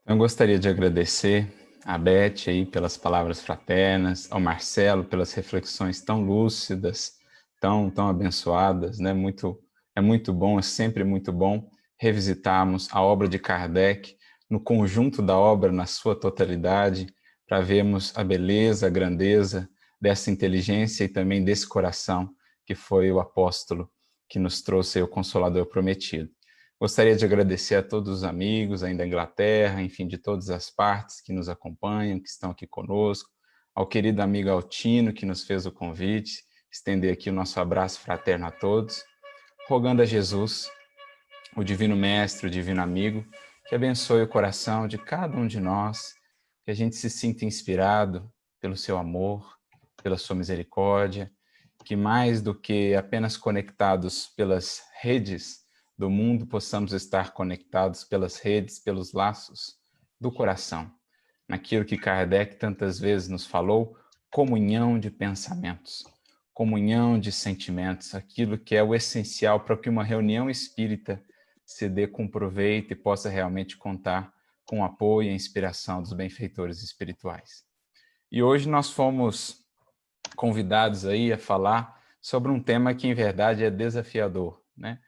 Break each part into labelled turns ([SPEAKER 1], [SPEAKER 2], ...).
[SPEAKER 1] Eu gostaria de agradecer a Beth aí pelas palavras fraternas, ao Marcelo pelas reflexões tão lúcidas, tão abençoadas, né? É muito bom, é sempre muito bom revisitarmos a obra de Kardec no conjunto da obra, na sua totalidade, para vermos a beleza, a grandeza dessa inteligência e também desse coração que foi o apóstolo que nos trouxe aí o Consolador prometido. Gostaria de agradecer a todos os amigos aí da Inglaterra, enfim, de todas as partes que nos acompanham, que estão aqui conosco, ao querido amigo Altino, que nos fez o convite, estender aqui o nosso abraço fraterno a todos, rogando a Jesus, o Divino Mestre, o Divino Amigo, que abençoe o coração de cada um de nós, que a gente se sinta inspirado pelo seu amor, pela sua misericórdia, que mais do que apenas conectados pelas redes do mundo, possamos estar conectados pelas redes, pelos laços do coração, naquilo que Kardec tantas vezes nos falou, comunhão de pensamentos, comunhão de sentimentos, aquilo que é o essencial para que uma reunião espírita se dê com proveito e possa realmente contar com o apoio e a inspiração dos benfeitores espirituais. E hoje nós fomos convidados aí a falar sobre um tema que, em verdade, é desafiador, né?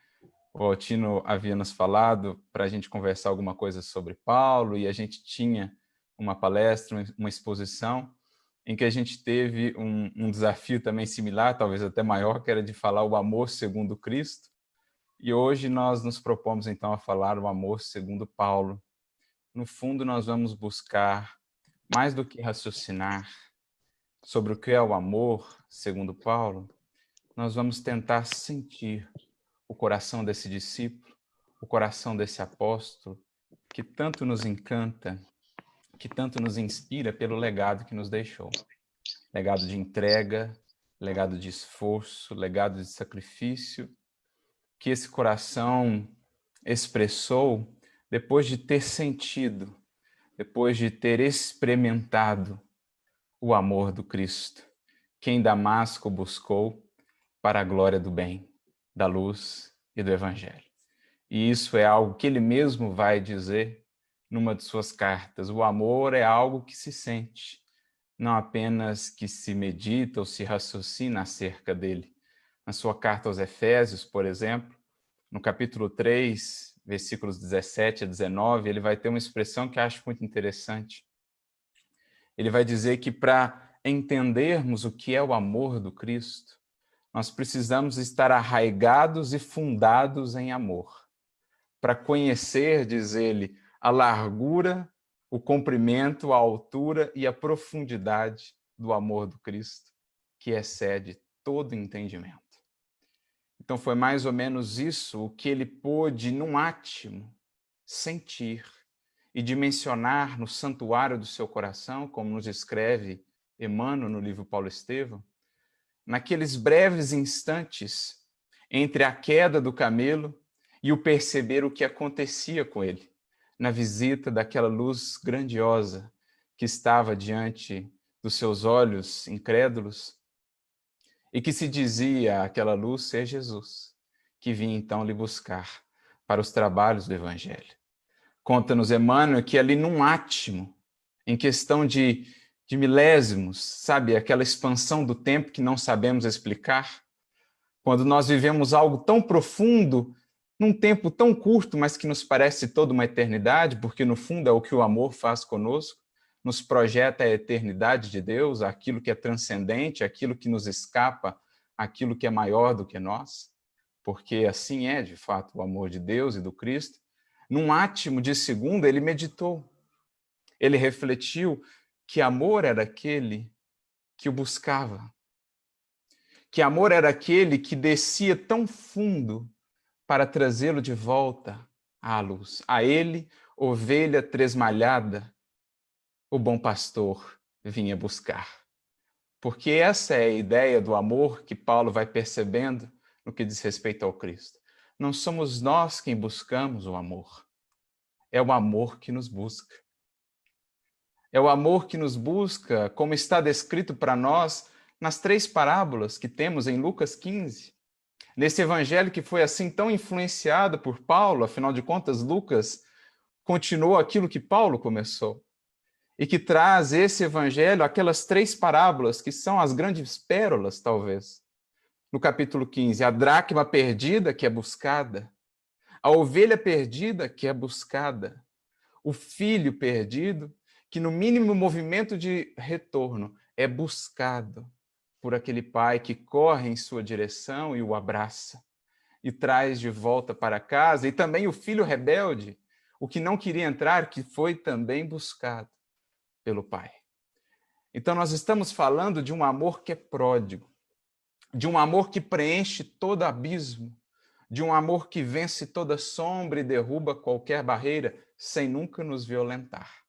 [SPEAKER 1] O Altino havia nos falado para a gente conversar alguma coisa sobre Paulo, e a gente tinha uma palestra, uma exposição, em que a gente teve um desafio também similar, talvez até maior, que era de falar o amor segundo Cristo. E hoje nós nos propomos, então, a falar o amor segundo Paulo. No fundo, nós vamos buscar, mais do que raciocinar sobre o que é o amor, segundo Paulo, nós vamos tentar sentir o coração desse discípulo, o coração desse apóstolo, que tanto nos encanta, que tanto nos inspira pelo legado que nos deixou. Legado de entrega, legado de esforço, legado de sacrifício, que esse coração expressou depois de ter sentido, depois de ter experimentado o amor do Cristo, que em Damasco buscou para a glória do bem, da luz e do Evangelho. E isso é algo que ele mesmo vai dizer numa de suas cartas. O amor é algo que se sente, não apenas que se medita ou se raciocina acerca dele. Na sua carta aos Efésios, por exemplo, no capítulo 3, versículos 17 a 19, ele vai ter uma expressão que eu acho muito interessante. Ele vai dizer que para entendermos o que é o amor do Cristo, nós precisamos estar arraigados e fundados em amor. Para conhecer, diz ele, a largura, o comprimento, a altura e a profundidade do amor do Cristo, que excede todo entendimento. Então foi mais ou menos isso o que ele pôde, num átimo, sentir e dimensionar no santuário do seu coração, como nos escreve Emmanuel no livro Paulo Estevão, naqueles breves instantes entre a queda do camelo e o perceber o que acontecia com ele, na visita daquela luz grandiosa que estava diante dos seus olhos incrédulos e que se dizia aquela luz ser Jesus, que vinha então lhe buscar para os trabalhos do Evangelho. Conta-nos Emmanuel que ali num átimo, em questão de milésimos, sabe, aquela expansão do tempo que não sabemos explicar, quando nós vivemos algo tão profundo, num tempo tão curto, mas que nos parece toda uma eternidade, porque no fundo é o que o amor faz conosco, nos projeta a eternidade de Deus, aquilo que é transcendente, aquilo que nos escapa, aquilo que é maior do que nós, porque assim é, de fato, o amor de Deus e do Cristo. Num átimo de segundo, ele meditou, ele refletiu que amor era aquele que o buscava, que amor era aquele que descia tão fundo para trazê-lo de volta à luz. A ele, ovelha tresmalhada, o bom pastor vinha buscar. Porque essa é a ideia do amor que Paulo vai percebendo no que diz respeito ao Cristo. Não somos nós quem buscamos o amor. É o amor que nos busca. É o amor que nos busca, como está descrito para nós nas 3 parábolas que temos em Lucas 15. Nesse evangelho que foi assim tão influenciado por Paulo, afinal de contas, Lucas continuou aquilo que Paulo começou e que traz esse evangelho, aquelas 3 parábolas que são as grandes pérolas, talvez. No capítulo 15, a dracma perdida que é buscada, a ovelha perdida que é buscada, o filho perdido que no mínimo movimento de retorno é buscado por aquele pai que corre em sua direção e o abraça e traz de volta para casa, e também o filho rebelde, o que não queria entrar, que foi também buscado pelo pai. Então nós estamos falando de um amor que é pródigo, de um amor que preenche todo abismo, de um amor que vence toda sombra e derruba qualquer barreira sem nunca nos violentar.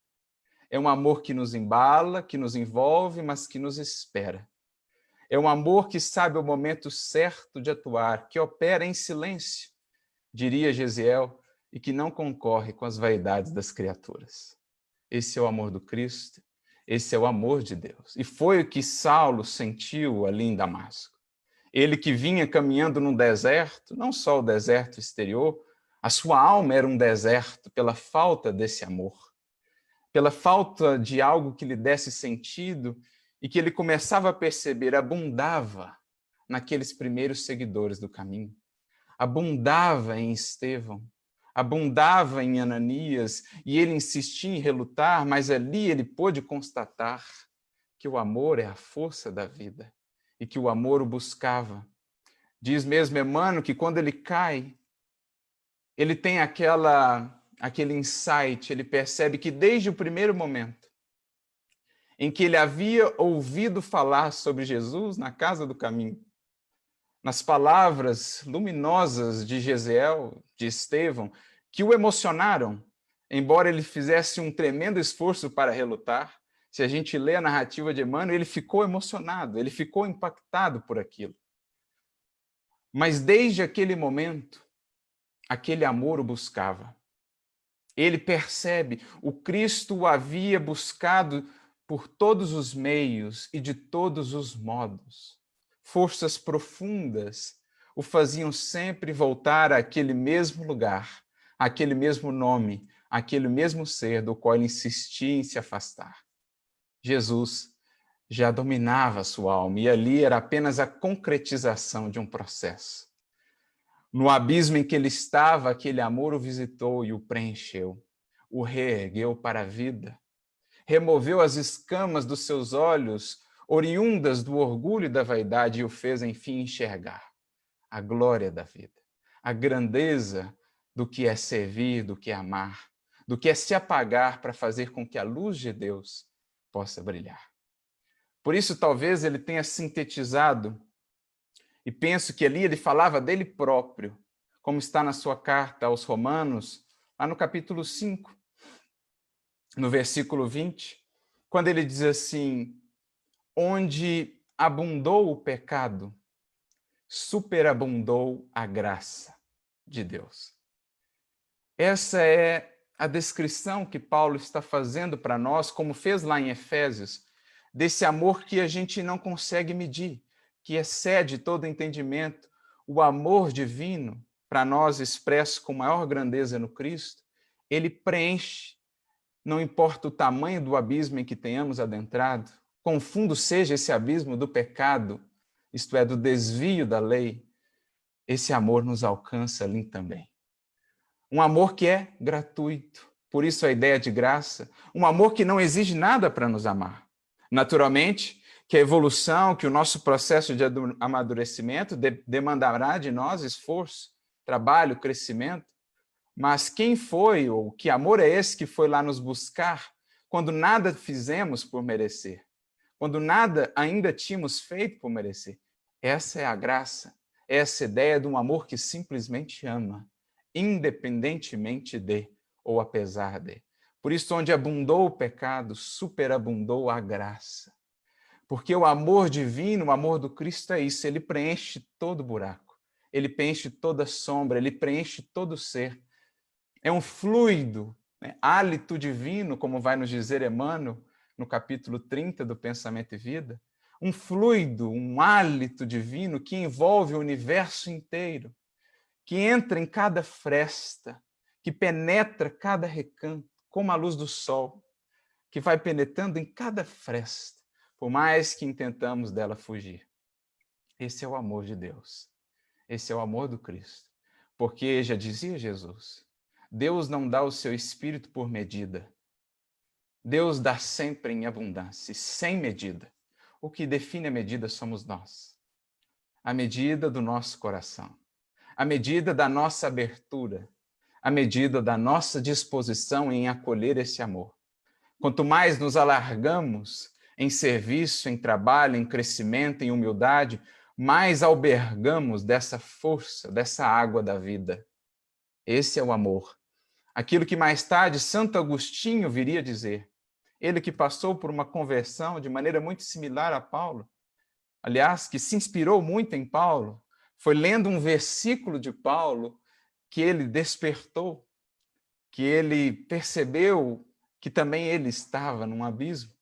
[SPEAKER 1] É um amor que nos embala, que nos envolve, mas que nos espera. É um amor que sabe o momento certo de atuar, que opera em silêncio, diria Gesiel, e que não concorre com as vaidades das criaturas. Esse é o amor do Cristo, esse é o amor de Deus. E foi o que Saulo sentiu ali em Damasco. Ele que vinha caminhando num deserto, não só o deserto exterior, a sua alma era um deserto pela falta desse amor, pela falta de algo que lhe desse sentido e que ele começava a perceber, abundava naqueles primeiros seguidores do caminho, abundava em Estevão, abundava em Ananias, e ele insistia em relutar, mas ali ele pôde constatar que o amor é a força da vida e que o amor o buscava. Diz mesmo Emmanuel que quando ele cai, ele tem aquele insight, ele percebe que desde o primeiro momento em que ele havia ouvido falar sobre Jesus na casa do caminho, nas palavras luminosas de Gesiel, de Estevão, que o emocionaram, embora ele fizesse um tremendo esforço para relutar. Se a gente lê a narrativa de Emmanuel, ele ficou emocionado, ele ficou impactado por aquilo. Mas desde aquele momento, aquele amor o buscava. Ele percebe, o Cristo o havia buscado por todos os meios e de todos os modos. Forças profundas o faziam sempre voltar àquele mesmo lugar, àquele mesmo nome, àquele mesmo ser do qual ele insistia em se afastar. Jesus já dominava a sua alma e ali era apenas a concretização de um processo. No abismo em que ele estava, aquele amor o visitou e o preencheu, o reergueu para a vida, removeu as escamas dos seus olhos, oriundas do orgulho e da vaidade, e o fez, enfim, enxergar a glória da vida, a grandeza do que é servir, do que é amar, do que é se apagar para fazer com que a luz de Deus possa brilhar. Por isso, talvez ele tenha sintetizado, e penso que ali ele falava dele próprio, como está na sua carta aos Romanos, lá no capítulo 5, no versículo 20, quando ele diz assim: onde abundou o pecado, superabundou a graça de Deus. Essa é a descrição que Paulo está fazendo para nós, como fez lá em Efésios, desse amor que a gente não consegue medir, que excede todo entendimento, o amor divino, para nós expresso com maior grandeza no Cristo, ele preenche, não importa o tamanho do abismo em que tenhamos adentrado, quão fundo seja esse abismo do pecado, isto é, do desvio da lei, esse amor nos alcança ali também. Um amor que é gratuito, por isso a ideia de graça, um amor que não exige nada para nos amar. Naturalmente, que a evolução, que o nosso processo de amadurecimento demandará de nós esforço, trabalho, crescimento, mas quem foi, ou que amor é esse que foi lá nos buscar quando nada fizemos por merecer, quando nada ainda tínhamos feito por merecer? Essa é a graça, essa ideia de um amor que simplesmente ama, independentemente de ou apesar de. Por isso, onde abundou o pecado, superabundou a graça. Porque o amor divino, o amor do Cristo é isso, ele preenche todo buraco, ele preenche toda sombra, ele preenche todo ser. É um fluido, né? Hálito divino, como vai nos dizer Emmanuel, no capítulo 30 do Pensamento e Vida, um fluido, um hálito divino que envolve o universo inteiro, que entra em cada fresta, que penetra cada recanto, como a luz do sol, que vai penetrando em cada fresta, por mais que intentamos dela fugir. Esse é o amor de Deus. Esse é o amor do Cristo. Porque, já dizia Jesus, Deus não dá o seu Espírito por medida. Deus dá sempre em abundância, sem medida. O que define a medida somos nós. A medida do nosso coração. A medida da nossa abertura. A medida da nossa disposição em acolher esse amor. Quanto mais nos alargamos em serviço, em trabalho, em crescimento, em humildade, mais albergamos dessa força, dessa água da vida. Esse é o amor. Aquilo que mais tarde Santo Agostinho viria dizer. Ele que passou por uma conversão de maneira muito similar a Paulo, aliás, que se inspirou muito em Paulo, foi lendo um versículo de Paulo que ele despertou, que ele percebeu que também ele estava num abismo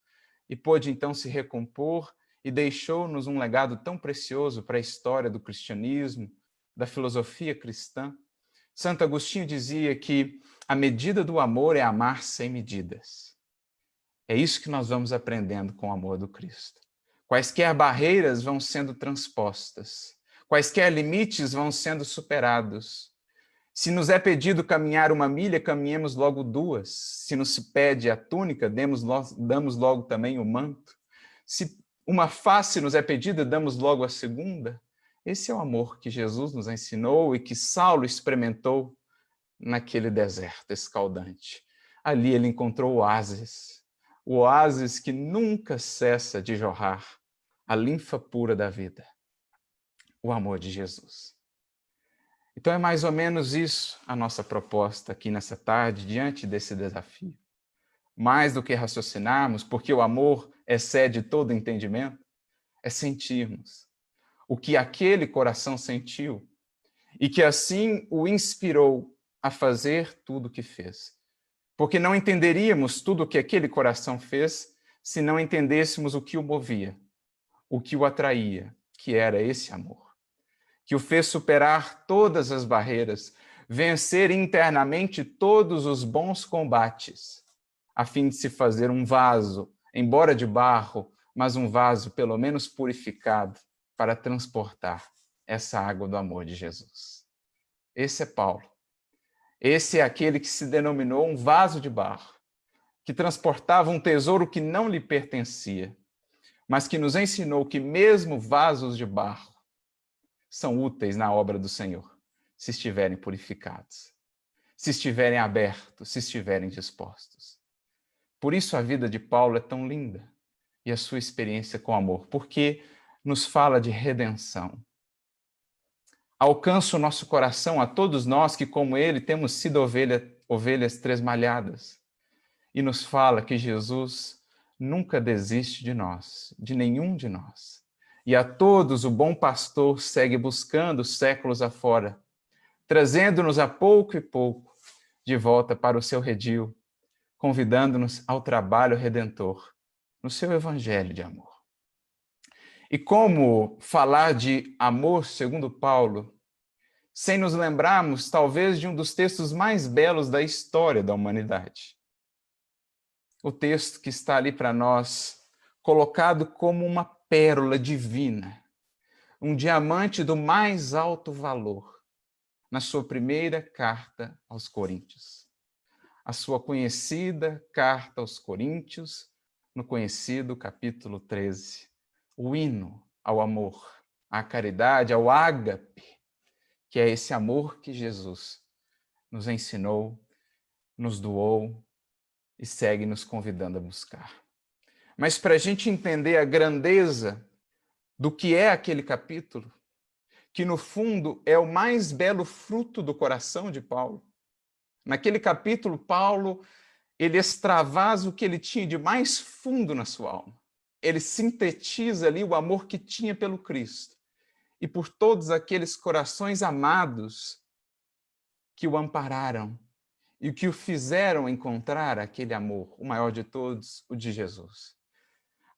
[SPEAKER 1] e pôde então se recompor e deixou-nos um legado tão precioso para a história do cristianismo, da filosofia cristã. Santo Agostinho dizia que a medida do amor é amar sem medidas. É isso que nós vamos aprendendo com o amor do Cristo. Quaisquer barreiras vão sendo transpostas, quaisquer limites vão sendo superados. Se nos é pedido caminhar 1 milha, caminhemos logo 2. Se nos pede a túnica, damos logo também o manto. Se uma face nos é pedida, damos logo a segunda. Esse é o amor que Jesus nos ensinou e que Saulo experimentou naquele deserto escaldante. Ali ele encontrou o oásis que nunca cessa de jorrar a linfa pura da vida, o amor de Jesus. Então é mais ou menos isso a nossa proposta aqui nessa tarde, diante desse desafio. Mais do que raciocinarmos, porque o amor excede todo entendimento, é sentirmos o que aquele coração sentiu e que assim o inspirou a fazer tudo o que fez. Porque não entenderíamos tudo o que aquele coração fez se não entendêssemos o que o movia, o que o atraía, que era esse amor, que o fez superar todas as barreiras, vencer internamente todos os bons combates, a fim de se fazer um vaso, embora de barro, mas um vaso pelo menos purificado, para transportar essa água do amor de Jesus. Esse é Paulo. Esse é aquele que se denominou um vaso de barro, que transportava um tesouro que não lhe pertencia, mas que nos ensinou que mesmo vasos de barro são úteis na obra do Senhor, se estiverem purificados, se estiverem abertos, se estiverem dispostos. Por isso a vida de Paulo é tão linda e a sua experiência com amor, porque nos fala de redenção. Alcança o nosso coração a todos nós que, como ele, temos sido ovelhas tresmalhadas. E nos fala que Jesus nunca desiste de nós, de nenhum de nós. E a todos o bom pastor segue buscando séculos afora, trazendo-nos a pouco e pouco de volta para o seu redil, convidando-nos ao trabalho redentor, no seu evangelho de amor. E como falar de amor, segundo Paulo, sem nos lembrarmos, talvez, de um dos textos mais belos da história da humanidade? O texto que está ali para nós, colocado como uma pérola divina, um diamante do mais alto valor, na sua primeira carta aos Coríntios. A sua conhecida carta aos Coríntios, no conhecido capítulo 13. O hino ao amor, à caridade, ao ágape, que é esse amor que Jesus nos ensinou, nos doou e segue nos convidando a buscar. Mas para a gente entender a grandeza do que é aquele capítulo, que no fundo é o mais belo fruto do coração de Paulo. Naquele capítulo, Paulo, ele extravasa o que ele tinha de mais fundo na sua alma. Ele sintetiza ali o amor que tinha pelo Cristo e por todos aqueles corações amados que o ampararam e que o fizeram encontrar aquele amor, o maior de todos, o de Jesus.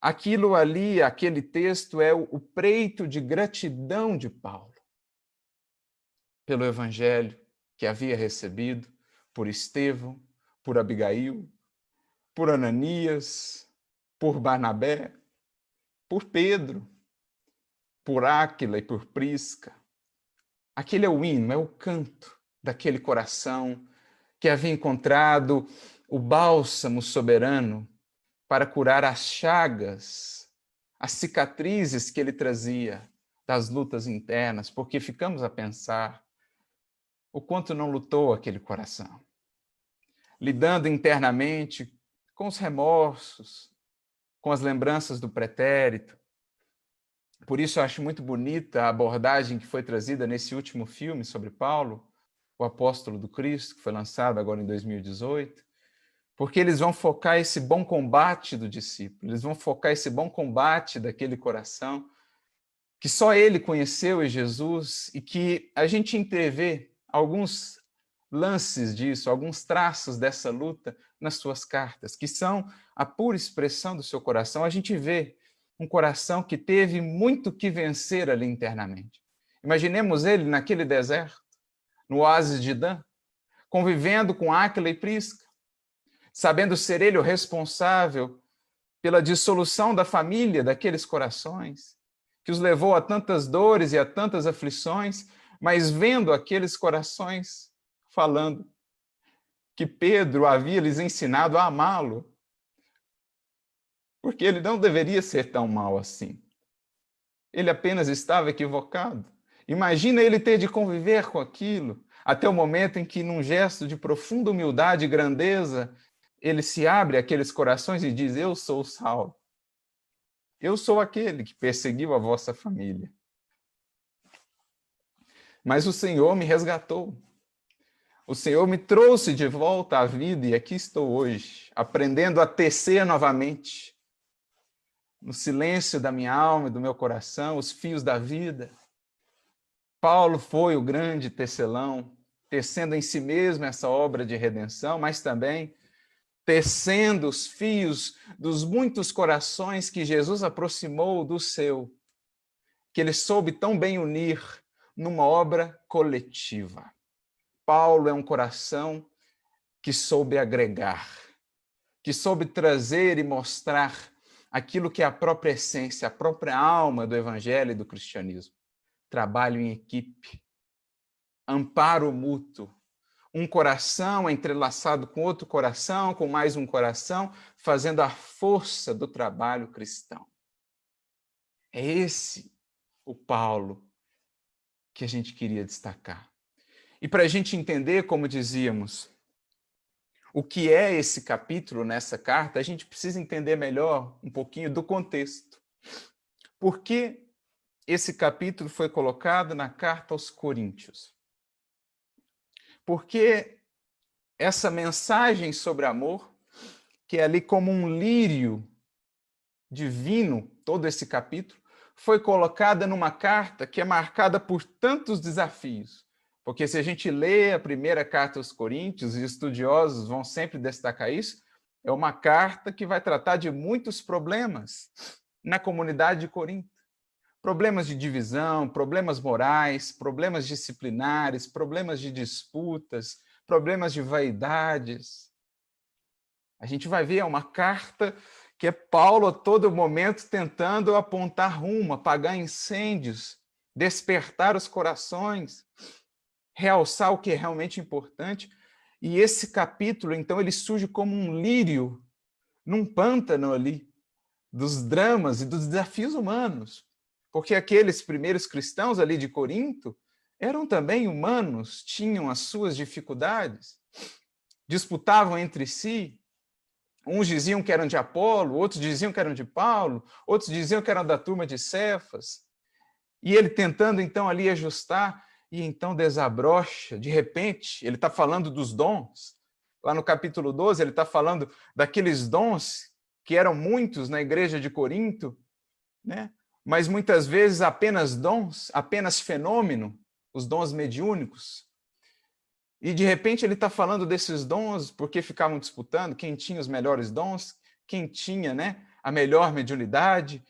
[SPEAKER 1] Aquilo ali, aquele texto, é o preito de gratidão de Paulo pelo evangelho que havia recebido, por Estevão, por Abigail, por Ananias, por Barnabé, por Pedro, por Áquila e por Prisca. Aquele é o hino, é o canto daquele coração que havia encontrado o bálsamo soberano para curar as chagas, as cicatrizes que ele trazia das lutas internas, porque ficamos a pensar o quanto não lutou aquele coração, lidando internamente com os remorsos, com as lembranças do pretérito. Por isso eu acho muito bonita a abordagem que foi trazida nesse último filme sobre Paulo, o Apóstolo do Cristo, que foi lançado agora em 2018, porque eles vão focar esse bom combate do discípulo, eles vão focar esse bom combate daquele coração que só ele conheceu em Jesus e que a gente entrevê alguns lances disso, alguns traços dessa luta nas suas cartas, que são a pura expressão do seu coração. A gente vê um coração que teve muito que vencer ali internamente. Imaginemos ele naquele deserto, no oásis de Dan, convivendo com Áquila e Prisca, sabendo ser ele o responsável pela dissolução da família daqueles corações, que os levou a tantas dores e a tantas aflições, mas vendo aqueles corações falando que Pedro havia lhes ensinado a amá-lo, porque ele não deveria ser tão mau assim. Ele apenas estava equivocado. Imagina ele ter de conviver com aquilo, até o momento em que, num gesto de profunda humildade e grandeza, ele se abre àqueles corações e diz: eu sou Saulo. Eu sou aquele que perseguiu a vossa família. Mas o Senhor me resgatou. O Senhor me trouxe de volta à vida e aqui estou hoje, aprendendo a tecer novamente, no silêncio da minha alma e do meu coração, os fios da vida. Paulo foi o grande tecelão, tecendo em si mesmo essa obra de redenção, mas também tecendo os fios dos muitos corações que Jesus aproximou do seu, que ele soube tão bem unir numa obra coletiva. Paulo é um coração que soube agregar, que soube trazer e mostrar aquilo que é a própria essência, a própria alma do evangelho e do cristianismo. Trabalho em equipe, amparo mútuo, um coração entrelaçado com outro coração, com mais um coração, fazendo a força do trabalho cristão. É esse o Paulo que a gente queria destacar. E para a gente entender, como dizíamos, o que é esse capítulo nessa carta, a gente precisa entender melhor um pouquinho do contexto. Por que esse capítulo foi colocado na carta aos Coríntios? Porque essa mensagem sobre amor, que é ali como um lírio divino, todo esse capítulo, foi colocada numa carta que é marcada por tantos desafios. Porque se a gente lê a primeira carta aos Coríntios, e estudiosos vão sempre destacar isso, é uma carta que vai tratar de muitos problemas na comunidade de Corinto. Problemas de divisão, problemas morais, problemas disciplinares, problemas de disputas, problemas de vaidades. A gente vai ver, é uma carta que é Paulo a todo momento tentando apontar rumo, apagar incêndios, despertar os corações, realçar o que é realmente importante. E esse capítulo, então, ele surge como um lírio num pântano ali, dos dramas e dos desafios humanos. Porque aqueles primeiros cristãos ali de Corinto eram também humanos, tinham as suas dificuldades, disputavam entre si. Uns diziam que eram de Apolo, outros diziam que eram de Paulo, outros diziam que eram da turma de Cefas. E ele tentando, então, ali ajustar, e então desabrocha. De repente, ele está falando dos dons. Lá no capítulo 12, ele está falando daqueles dons que eram muitos na igreja de Corinto, né? Mas muitas vezes apenas dons, apenas fenômeno, os dons mediúnicos. E de repente ele está falando desses dons porque ficavam disputando quem tinha os melhores dons, quem tinha, né, a melhor mediunidade.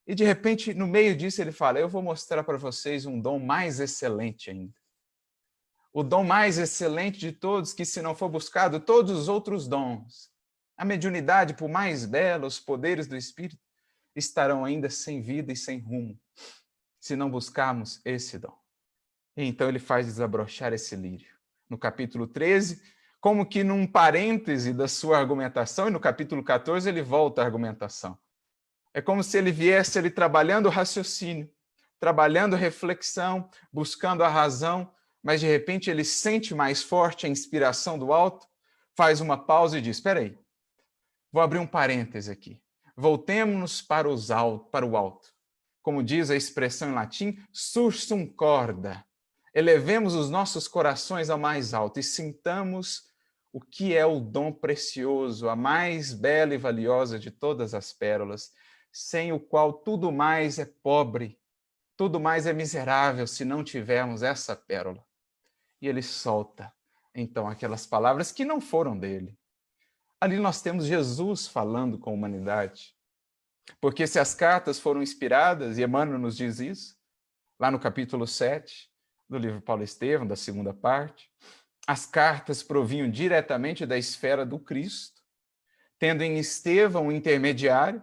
[SPEAKER 1] E de repente, no meio disso, ele fala: eu vou mostrar para vocês um dom mais excelente ainda. o dom mais excelente de todos, que se não for buscado, todos os outros dons, a mediunidade, por mais bela, os poderes do Espírito, estarão ainda sem vida e sem rumo, se não buscarmos esse dom. E então ele faz desabrochar esse lírio. No capítulo 13, como que num parêntese da sua argumentação, e no capítulo 14 ele volta à argumentação. É como se ele viesse ali trabalhando o raciocínio, trabalhando a reflexão, buscando a razão, mas de repente ele sente mais forte a inspiração do alto, faz uma pausa e diz, espera aí, vou abrir um parêntese aqui. Voltemos para o alto. Como diz a expressão em latim, sursum corda. Elevemos os nossos corações ao mais alto e sintamos o que é o dom precioso, a mais bela e valiosa de todas as pérolas, sem o qual tudo mais é pobre, tudo mais é miserável se não tivermos essa pérola. E ele solta, então, aquelas palavras que não foram dele. Ali nós temos Jesus falando com a humanidade. Porque se as cartas foram inspiradas, e Emmanuel nos diz isso, lá no capítulo 7 do livro Paulo Estevão, da segunda parte, as cartas provinham diretamente da esfera do Cristo, tendo em Estevão um intermediário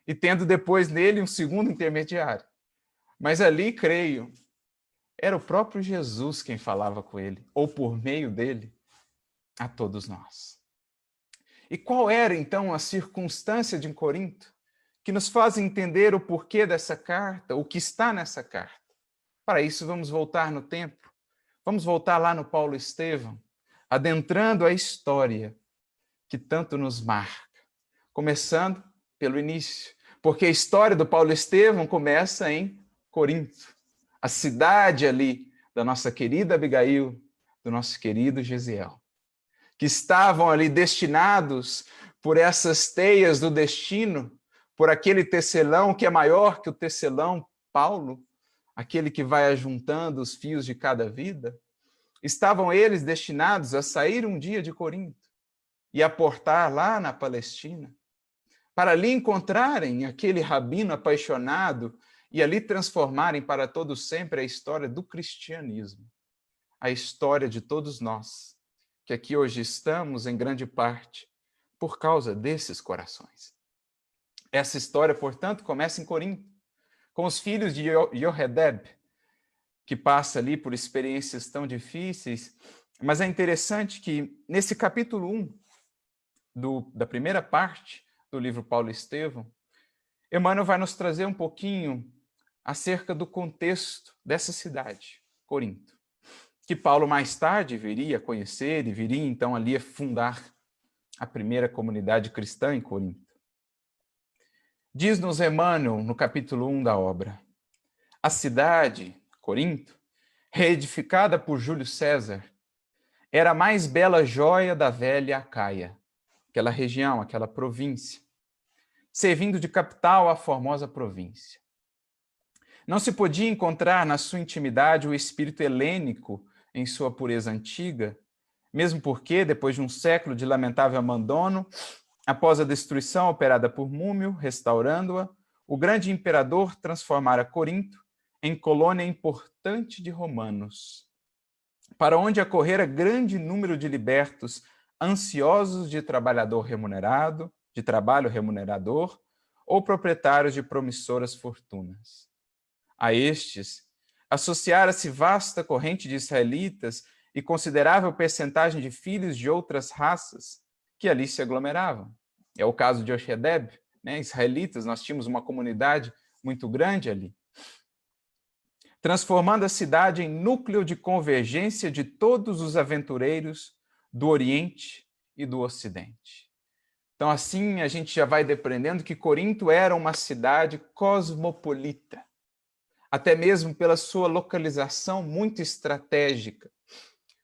[SPEAKER 1] e tendo depois nele um segundo intermediário. Mas ali, creio, era o próprio Jesus quem falava com ele, ou por meio dele, a todos nós. E qual era, então, a circunstância de Corinto que nos faz entender o porquê dessa carta, o que está nessa carta? Para isso, vamos voltar no tempo. Vamos voltar lá no Paulo Estevão, adentrando a história que tanto nos marca. Começando pelo início, porque a história do Paulo Estevão começa em Corinto, a cidade ali da nossa querida Abigail, do nosso querido Gesiel, que estavam ali destinados por essas teias do destino, por aquele tecelão que é maior que o tecelão Paulo, aquele que vai ajuntando os fios de cada vida, estavam eles destinados a sair um dia de Corinto e aportar lá na Palestina, para ali encontrarem aquele rabino apaixonado e ali transformarem para todo sempre a história do cristianismo, a história de todos nós, que aqui hoje estamos em grande parte por causa desses corações. Essa história, portanto, começa em Corinto, com os filhos de Yoredeb, que passa ali por experiências tão difíceis, mas é interessante que nesse capítulo 1 da primeira parte do livro Paulo Estevão, Emmanuel vai nos trazer um pouquinho acerca do contexto dessa cidade, Corinto, que Paulo mais tarde viria a conhecer e viria então ali a fundar a primeira comunidade cristã em Corinto. Diz-nos Emmanuel, no capítulo 1 da obra, a cidade, Corinto, reedificada por Júlio César, era a mais bela joia da velha Acaia, aquela região, aquela província, servindo de capital à formosa província. Não se podia encontrar na sua intimidade o espírito helênico em sua pureza antiga, mesmo porque, depois de um século de lamentável abandono, após a destruição operada por Múmio, restaurando-a, o grande imperador transformara Corinto em colônia importante de romanos, para onde acorrera grande número de libertos ansiosos de trabalho remunerador, ou proprietários de promissoras fortunas. A estes, associara-se vasta corrente de israelitas e considerável percentagem de filhos de outras raças que ali se aglomeravam. É o caso de Yoredeb, né? Israelitas, nós tínhamos uma comunidade muito grande ali, transformando a cidade em núcleo de convergência de todos os aventureiros do Oriente e do Ocidente. Então, assim, a gente já vai depreendendo que Corinto era uma cidade cosmopolita, até mesmo pela sua localização muito estratégica,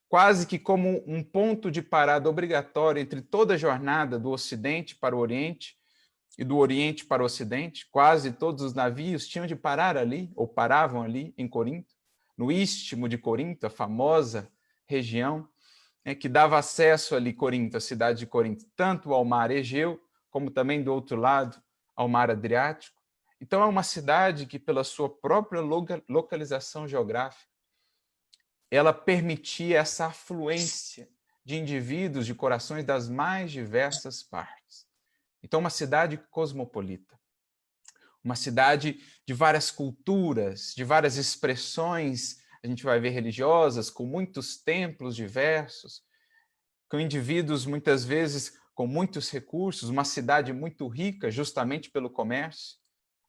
[SPEAKER 1] quase que como um ponto de parada obrigatório entre toda a jornada do Ocidente para o Oriente e do Oriente para o Ocidente. Quase todos os navios tinham de parar ali, ou paravam ali em Corinto, no istmo de Corinto, a famosa região, que dava acesso ali, Corinto, a cidade de Corinto, tanto ao mar Egeu, como também do outro lado, ao mar Adriático. Então é uma cidade que, pela sua própria localização geográfica, ela permitia essa afluência de indivíduos de corações das mais diversas partes. Então, uma cidade cosmopolita, uma cidade de várias culturas, de várias expressões, a gente vai ver religiosas, com muitos templos diversos, com indivíduos muitas vezes com muitos recursos, uma cidade muito rica justamente pelo comércio.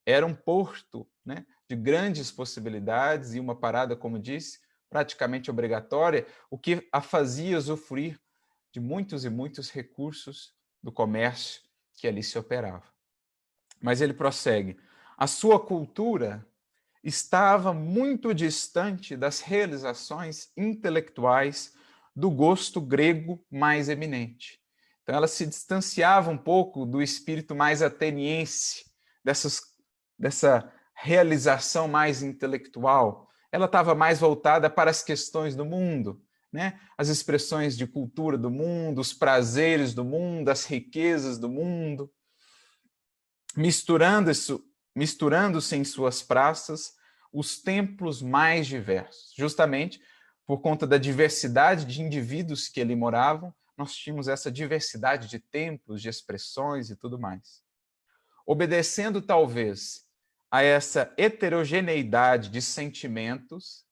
[SPEAKER 1] Era um porto, né, de grandes possibilidades e uma parada, como disse, praticamente obrigatória, o que a fazia usufruir de muitos e muitos recursos do comércio que ali se operava. Mas ele prossegue. A sua cultura estava muito distante das realizações intelectuais do gosto grego mais eminente. Então, ela se distanciava um pouco do espírito mais ateniense, dessa realização mais intelectual. Ela estava mais voltada para as questões do mundo, né? As expressões de cultura do mundo, os prazeres do mundo, as riquezas do mundo, misturando-se em suas praças os templos mais diversos. Justamente por conta da diversidade de indivíduos que ali moravam, nós tínhamos essa diversidade de templos, de expressões e tudo mais. Obedecendo, talvez, a essa heterogeneidade de sentimentos,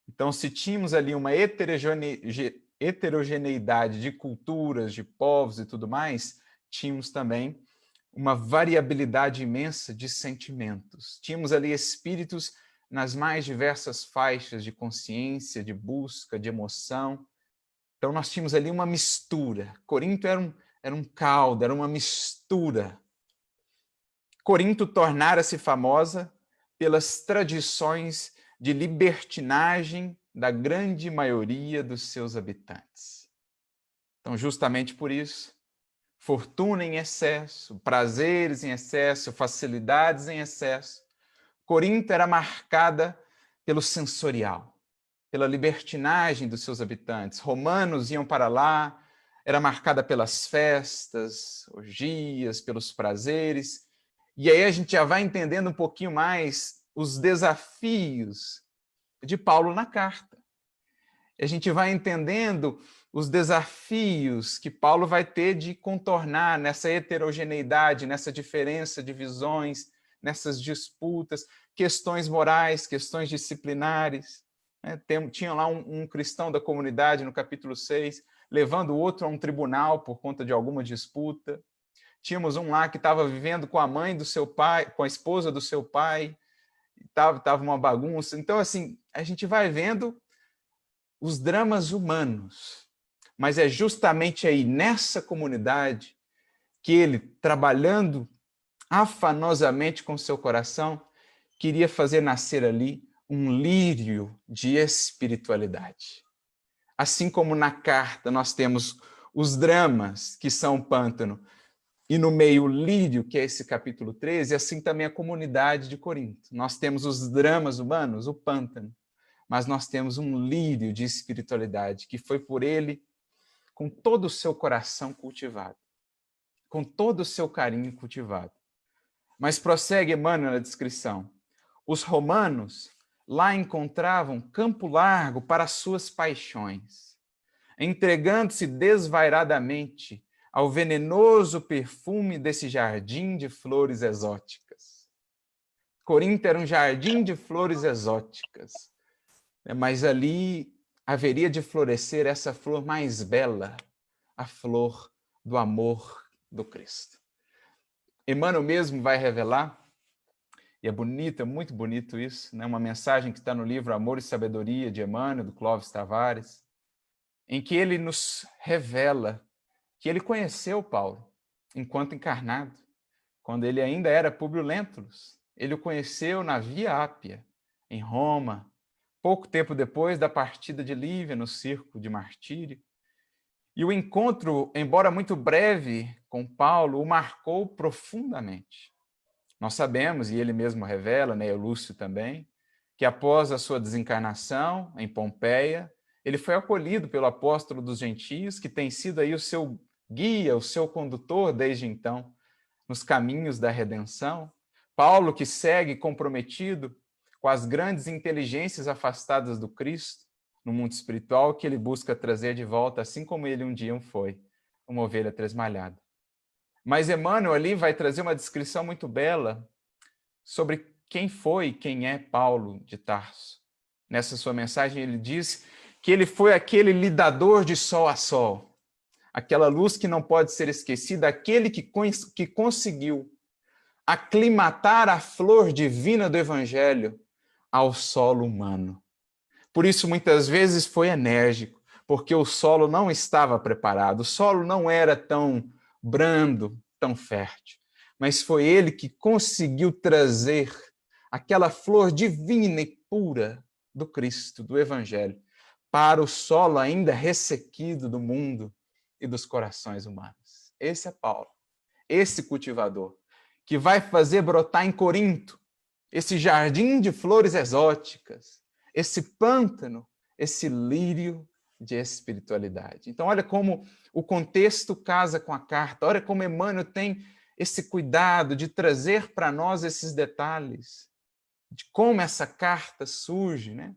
[SPEAKER 1] então, se tínhamos ali uma heterogeneidade de culturas, de povos e tudo mais, tínhamos também uma variabilidade imensa de sentimentos. Tínhamos ali espíritos nas mais diversas faixas de consciência, de busca, de emoção. Então, nós tínhamos ali uma mistura. Corinto era um caldo, era uma mistura. Corinto tornara-se famosa pelas tradições de libertinagem da grande maioria dos seus habitantes. Então, justamente por isso, fortuna em excesso, prazeres em excesso, facilidades em excesso, Corinto era marcada pelo sensorial, pela libertinagem dos seus habitantes. Romanos iam para lá, era marcada pelas festas, orgias, pelos prazeres. E aí a gente já vai entendendo um pouquinho mais os desafios de Paulo na carta. A gente vai entendendo os desafios que Paulo vai ter de contornar nessa heterogeneidade, nessa diferença de visões, nessas disputas, questões morais, questões disciplinares. Tinha lá um cristão da comunidade, no capítulo 6, levando o outro a um tribunal por conta de alguma disputa. Tínhamos um lá que estava vivendo com a mãe do seu pai, com a esposa do seu pai, estava uma bagunça. Então, assim, a gente vai vendo os dramas humanos, mas é justamente aí, nessa comunidade, que ele, trabalhando afanosamente com seu coração, queria fazer nascer ali um lírio de espiritualidade. Assim como na carta nós temos os dramas, que são o pântano, e no meio o lírio, que é esse capítulo 13, assim também a comunidade de Corinto. Nós temos os dramas humanos, o pântano, mas nós temos um lírio de espiritualidade que foi por ele, com todo o seu coração cultivado, com todo o seu carinho cultivado. Mas prossegue Emmanuel na descrição. Os romanos lá encontravam campo largo para suas paixões, entregando-se desvairadamente ao venenoso perfume desse jardim de flores exóticas. Corinto era um jardim de flores exóticas, mas ali haveria de florescer essa flor mais bela, a flor do amor do Cristo. Emmanuel mesmo vai revelar, e é bonito, é muito bonito isso, né? Uma mensagem que está no livro Amor e Sabedoria, de Emmanuel, do Clóvis Tavares, em que ele nos revela que ele conheceu Paulo enquanto encarnado, quando ele ainda era Públio Lentulus. Ele o conheceu na Via Ápia, em Roma, pouco tempo depois da partida de Lívia no circo de martírio. E o encontro, embora muito breve, com Paulo, o marcou profundamente. Nós sabemos, e ele mesmo revela, né, Lúcio também, que após a sua desencarnação em Pompeia, ele foi acolhido pelo apóstolo dos gentios, que tem sido aí o seu guia, o seu condutor desde então, nos caminhos da redenção. Paulo, que segue comprometido com as grandes inteligências afastadas do Cristo, no mundo espiritual que ele busca trazer de volta, assim como ele um dia foi, uma ovelha tresmalhada. Mas Emmanuel ali vai trazer uma descrição muito bela sobre quem foi e quem é Paulo de Tarso. Nessa sua mensagem ele diz que ele foi aquele lidador de sol a sol, aquela luz que não pode ser esquecida, aquele que conseguiu aclimatar a flor divina do Evangelho ao solo humano. Por isso, muitas vezes foi enérgico, porque o solo não estava preparado, o solo não era tão brando, tão fértil. Mas foi ele que conseguiu trazer aquela flor divina e pura do Cristo, do Evangelho, para o solo ainda ressequido do mundo e dos corações humanos. Esse é Paulo, esse cultivador, que vai fazer brotar em Corinto esse jardim de flores exóticas, esse pântano, esse lírio de espiritualidade. Então, olha como o contexto casa com a carta, olha como Emmanuel tem esse cuidado de trazer para nós esses detalhes, de como essa carta surge, né?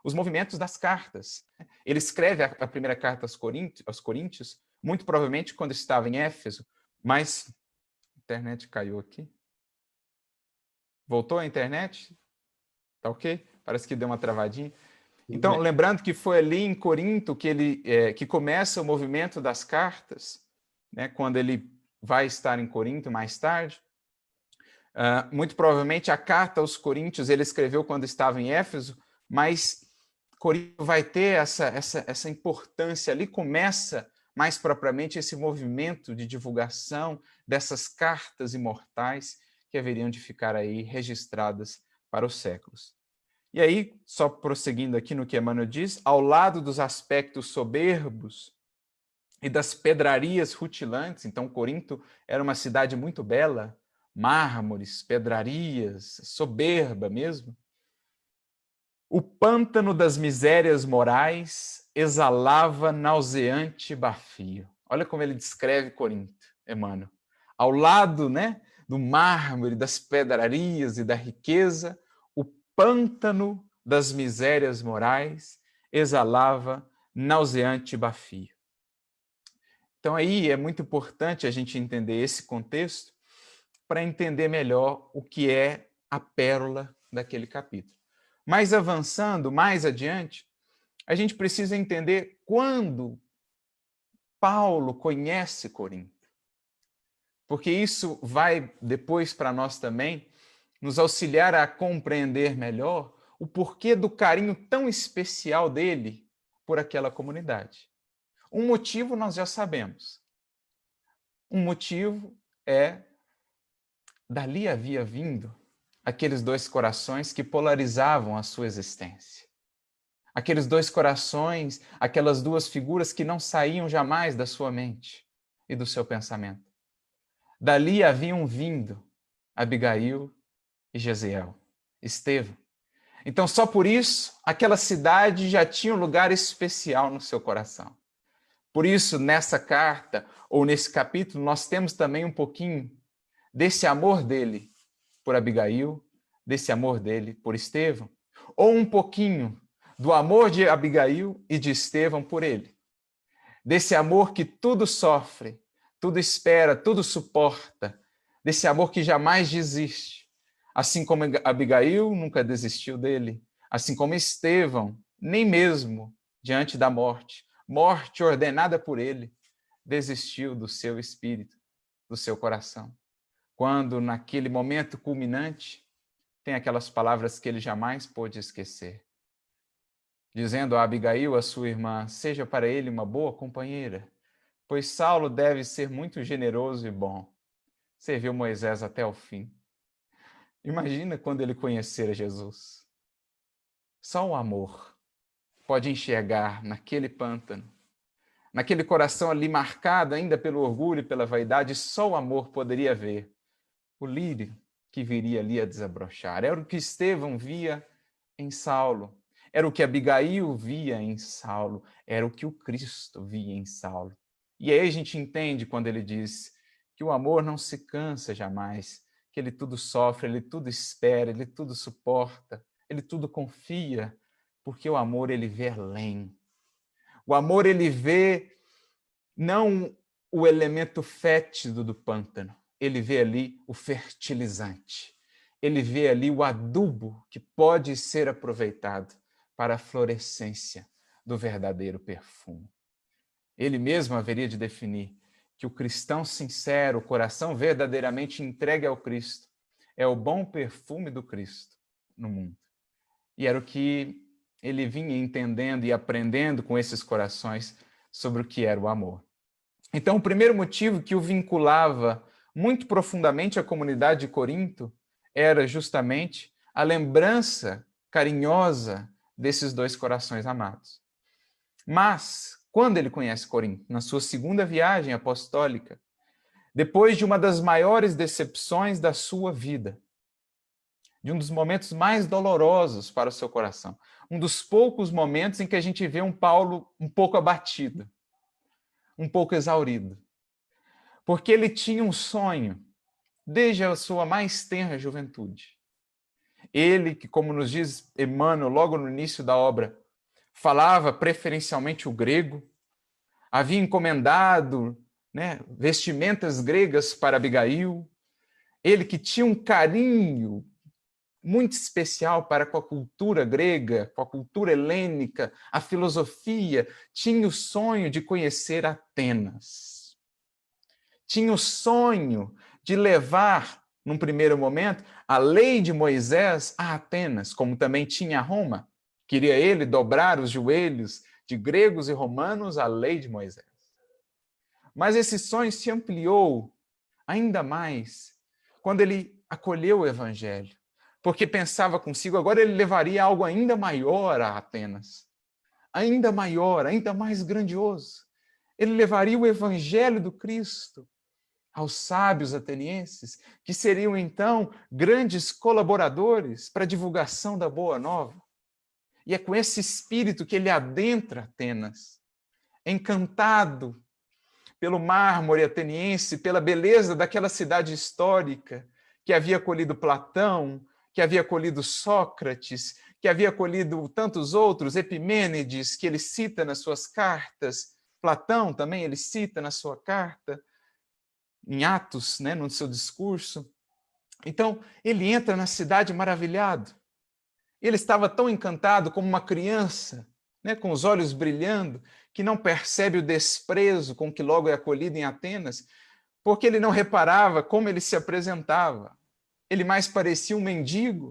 [SPEAKER 1] Os movimentos das cartas. Ele escreve a primeira carta aos Coríntios, muito provavelmente quando estava em Éfeso, mas a internet caiu aqui. Voltou a internet? Tá ok? Parece que deu uma travadinha. Então, lembrando que foi ali em Corinto que que começa o movimento das cartas, né, quando ele vai estar em Corinto mais tarde. Muito provavelmente a carta aos Coríntios ele escreveu quando estava em Éfeso, mas Corinto vai ter essa importância. Ali começa mais propriamente esse movimento de divulgação dessas cartas imortais que haveriam de ficar aí registradas para os séculos. E aí, só prosseguindo aqui no que Emmanuel diz, ao lado dos aspectos soberbos e das pedrarias rutilantes, então Corinto era uma cidade muito bela, mármores, pedrarias, soberba mesmo. O pântano das misérias morais exalava nauseante bafio. Olha como ele descreve Corinto, Emmanuel. Ao lado, né, do mármore, das pedrarias e da riqueza, o pântano das misérias morais exalava nauseante bafio. Então aí é muito importante a gente entender esse contexto para entender melhor o que é a pérola daquele capítulo. Mas avançando mais adiante, a gente precisa entender quando Paulo conhece Corinto. Porque isso vai depois para nós também nos auxiliar a compreender melhor o porquê do carinho tão especial dele por aquela comunidade. Um motivo nós já sabemos. Um motivo é dali havia vindo aqueles dois corações que polarizavam a sua existência. Aqueles dois corações, aquelas duas figuras que não saíam jamais da sua mente e do seu pensamento. Dali haviam vindo Abigail e Jezeel, Estevão. Então, só por isso, aquela cidade já tinha um lugar especial no seu coração. Por isso, nessa carta, ou nesse capítulo, nós temos também um pouquinho desse amor dele por Abigail, desse amor dele por Estevão, ou um pouquinho do amor de Abigail e de Estevão por ele. Desse amor que tudo sofre, tudo espera, tudo suporta. Desse amor que jamais desiste. Assim como Abigail nunca desistiu dele. Assim como Estevão, nem mesmo diante da morte, morte ordenada por ele, desistiu do seu espírito, do seu coração. Quando, naquele momento culminante, tem aquelas palavras que ele jamais pôde esquecer. Dizendo a Abigail, a sua irmã, seja para ele uma boa companheira, pois Saulo deve ser muito generoso e bom. Serviu Moisés até o fim. Imagina quando ele conhecer Jesus. Só o amor pode enxergar naquele pântano, naquele coração ali marcado ainda pelo orgulho e pela vaidade, só o amor poderia ver o lírio que viria ali a desabrochar. Era o que Estevão via em Saulo. Era o que Abigail via em Saulo. Era o que o Cristo via em Saulo. E aí a gente entende quando ele diz que o amor não se cansa jamais, que ele tudo sofre, ele tudo espera, ele tudo suporta, ele tudo confia, porque o amor ele vê além. O amor ele vê não o elemento fétido do pântano, ele vê ali o fertilizante. Ele vê ali o adubo que pode ser aproveitado para a florescência do verdadeiro perfume. Ele mesmo haveria de definir que o cristão sincero, o coração verdadeiramente entregue ao Cristo, é o bom perfume do Cristo no mundo. E era o que ele vinha entendendo e aprendendo com esses corações sobre o que era o amor. Então, o primeiro motivo que o vinculava muito profundamente à comunidade de Corinto era justamente a lembrança carinhosa desses dois corações amados. Mas, quando ele conhece Corinto, na sua segunda viagem apostólica, depois de uma das maiores decepções da sua vida, de um dos momentos mais dolorosos para o seu coração, um dos poucos momentos em que a gente vê um Paulo um pouco abatido, um pouco exaurido, porque ele tinha um sonho desde a sua mais tenra juventude. Ele, que, como nos diz Emmanuel logo no início da obra, falava preferencialmente o grego, havia encomendado, né, vestimentas gregas para Abigail, ele que tinha um carinho muito especial para com a cultura grega, com a cultura helênica, a filosofia, tinha o sonho de conhecer Atenas. Tinha o sonho de levar, num primeiro momento, a lei de Moisés a Atenas, como também tinha Roma. Queria ele dobrar os joelhos de gregos e romanos à lei de Moisés. Mas esse sonho se ampliou ainda mais quando ele acolheu o evangelho, porque pensava consigo, agora ele levaria algo ainda maior a Atenas, ainda maior, ainda mais grandioso. Ele levaria o evangelho do Cristo aos sábios atenienses, que seriam então grandes colaboradores para a divulgação da boa nova. E é com esse espírito que ele adentra Atenas, encantado pelo mármore ateniense, pela beleza daquela cidade histórica que havia acolhido Platão, que havia acolhido Sócrates, que havia acolhido tantos outros, Epimênides, que ele cita nas suas cartas, Platão também ele cita na sua carta, em Atos, né, no seu discurso. Então, ele entra na cidade maravilhado. Ele estava tão encantado como uma criança, né, com os olhos brilhando, que não percebe o desprezo com que logo é acolhido em Atenas, porque ele não reparava como ele se apresentava. Ele mais parecia um mendigo.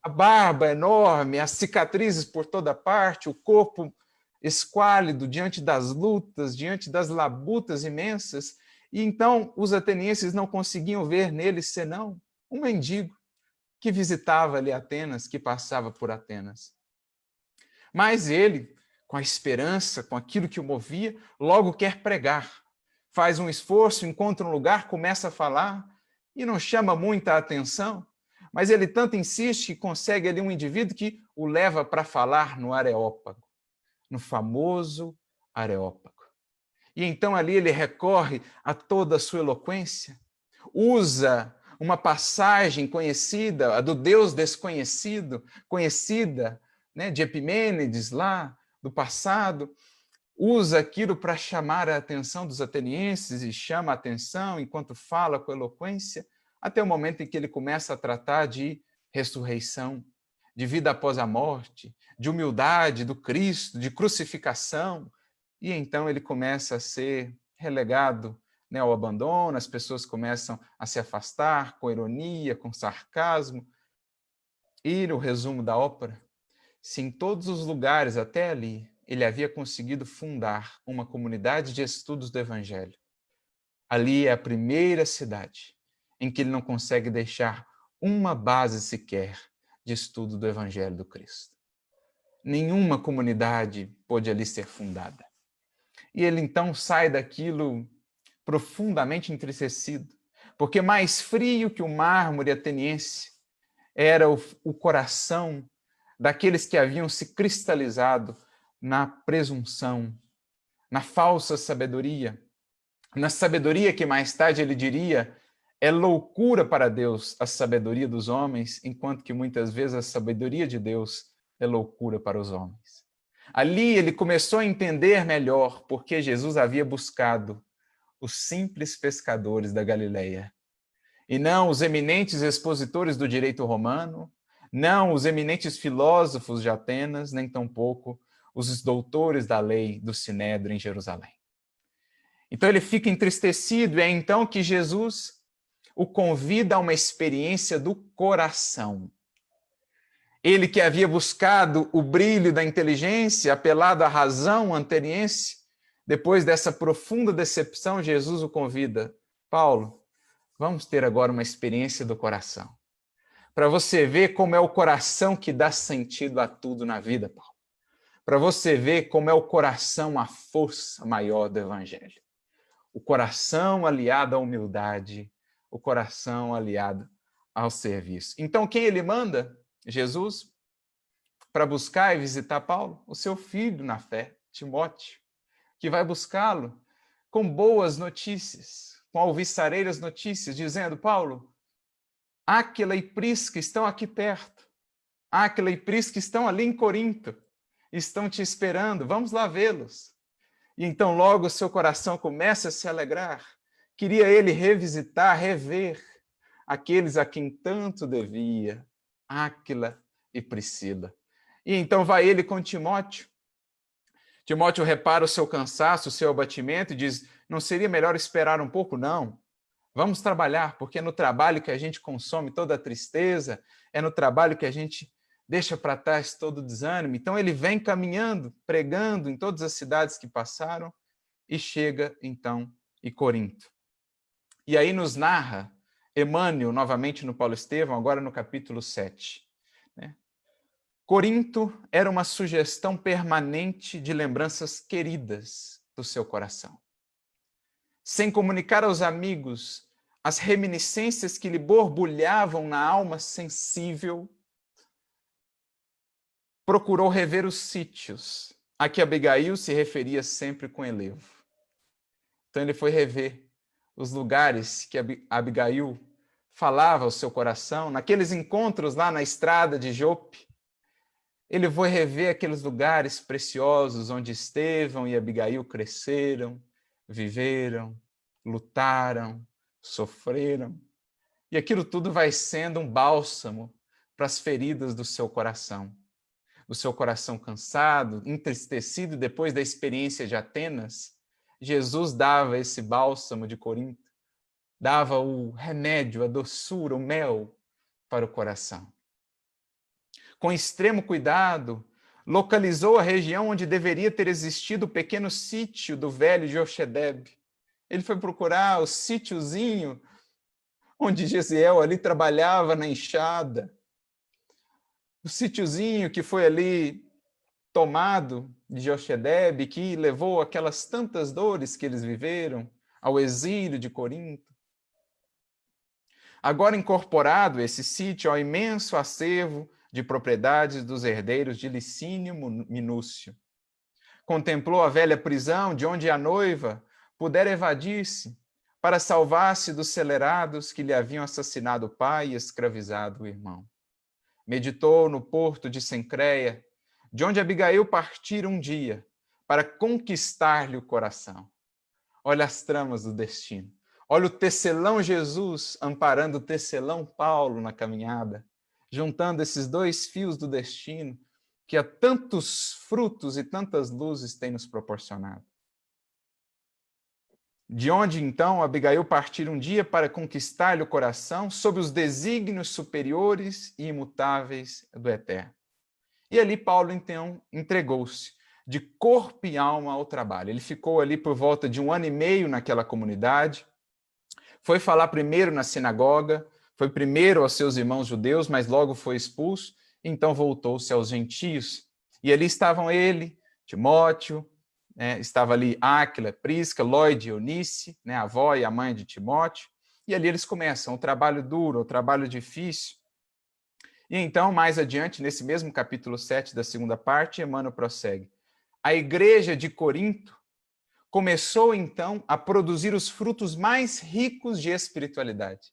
[SPEAKER 1] A barba enorme, as cicatrizes por toda parte, o corpo esquálido diante das lutas, diante das labutas imensas. E então os atenienses não conseguiam ver nele senão um mendigo que visitava ali Atenas, que passava por Atenas. Mas ele, com a esperança, com aquilo que o movia, logo quer pregar. Faz um esforço, encontra um lugar, começa a falar e não chama muita atenção, mas ele tanto insiste que consegue ali um indivíduo que o leva para falar no Areópago, no famoso Areópago. E então ali ele recorre a toda a sua eloquência, usa uma passagem conhecida, a do Deus desconhecido, conhecida, né, de Epimênides lá do passado, usa aquilo para chamar a atenção dos atenienses e chama a atenção enquanto fala com eloquência, até o momento em que ele começa a tratar de ressurreição, de vida após a morte, de humildade do Cristo, de crucificação, e então ele começa a ser relegado, né, ao abandono, as pessoas começam a se afastar com ironia, com sarcasmo. E no resumo da ópera, se em todos os lugares até ali ele havia conseguido fundar uma comunidade de estudos do Evangelho, ali é a primeira cidade em que ele não consegue deixar uma base sequer de estudo do Evangelho do Cristo. Nenhuma comunidade pôde ali ser fundada. E ele então sai daquilo profundamente entristecido, porque mais frio que o mármore ateniense era o coração daqueles que haviam se cristalizado na presunção, na falsa sabedoria, na sabedoria que mais tarde ele diria É loucura para Deus a sabedoria dos homens, enquanto que muitas vezes a sabedoria de Deus é loucura para os homens. Ali ele começou a entender melhor porque Jesus havia buscado os simples pescadores da Galileia, e não os eminentes expositores do direito romano, não os eminentes filósofos de Atenas, nem tampouco os doutores da lei do Sinédrio em Jerusalém. Então ele fica entristecido, e é então que Jesus o convida a uma experiência do coração. Ele que havia buscado o brilho da inteligência, apelado à razão ateniense, depois dessa profunda decepção, Jesus o convida: Paulo, vamos ter agora uma experiência do coração. Para você ver como é o coração que dá sentido a tudo na vida, Paulo. Para você ver como é o coração a força maior do Evangelho. O coração aliado à humildade, o coração aliado ao serviço. Então, quem ele manda? Jesus, para buscar e visitar Paulo? O seu filho na fé, Timóteo, que vai buscá-lo com boas notícias, com alvissareiras notícias, dizendo: Paulo, Áquila e Prisca estão aqui perto. Áquila e Prisca estão ali em Corinto. Estão te esperando. Vamos lá vê-los. E então logo o seu coração começa a se alegrar. Queria ele revisitar, rever aqueles a quem tanto devia, Áquila e Priscila. E então vai ele com Timóteo. Timóteo repara o seu cansaço, o seu abatimento e diz: não seria melhor esperar um pouco? Não. Vamos trabalhar, porque é no trabalho que a gente consome toda a tristeza, é no trabalho que a gente deixa para trás todo o desânimo. Então ele vem caminhando, pregando em todas as cidades que passaram e chega então em Corinto. E aí nos narra Emmanuel, novamente no Paulo Estevão, agora no capítulo 7. Né? Corinto era uma sugestão permanente de lembranças queridas do seu coração. Sem comunicar aos amigos as reminiscências que lhe borbulhavam na alma sensível, procurou rever os sítios a que Abigail se referia sempre com elevo. Então ele foi rever os lugares que Abigail falava ao seu coração, naqueles encontros lá na estrada de Jope. Ele foi rever aqueles lugares preciosos onde Estevão e Abigail cresceram, viveram, lutaram, sofreram. E aquilo tudo vai sendo um bálsamo para as feridas do seu coração. O seu coração cansado, entristecido depois da experiência de Atenas, Jesus dava esse bálsamo de Corinto, dava o remédio, a doçura, o mel para o coração. Com extremo cuidado, localizou a região onde deveria ter existido o pequeno sítio do velho Jochedeb. Ele foi procurar o sítiozinho onde Gesiel ali trabalhava na enxada. O sítiozinho que foi ali tomado de Jochedeb, que levou aquelas tantas dores que eles viveram ao exílio de Corinto. Agora incorporado esse sítio ao imenso acervo de propriedades dos herdeiros de Licínio Minúcio. Contemplou a velha prisão de onde a noiva pudera evadir-se para salvar-se dos celerados que lhe haviam assassinado o pai e escravizado o irmão. Meditou no porto de Cencreia, de onde Abigail partira um dia para conquistar-lhe o coração. Olha as tramas do destino. Olha o tecelão Jesus amparando o tecelão Paulo na caminhada, juntando esses dois fios do destino que há tantos frutos e tantas luzes tem nos proporcionado. De onde, então, Abigail partir um dia para conquistar-lhe o coração sob os desígnios superiores e imutáveis do Eterno. E ali Paulo, então, entregou-se de corpo e alma ao trabalho. Ele ficou ali por volta de 1 ano e meio naquela comunidade, foi falar primeiro na sinagoga, foi primeiro aos seus irmãos judeus, mas logo foi expulso, então voltou-se aos gentios. E ali estavam ele, Timóteo, estava ali Áquila, Prisca, Lóide e Eunice, a avó e a mãe de Timóteo, e ali eles começam o trabalho duro, o trabalho difícil. E então, mais adiante, nesse mesmo capítulo 7 da segunda parte, Emmanuel prossegue. A igreja de Corinto começou então a produzir os frutos mais ricos de espiritualidade.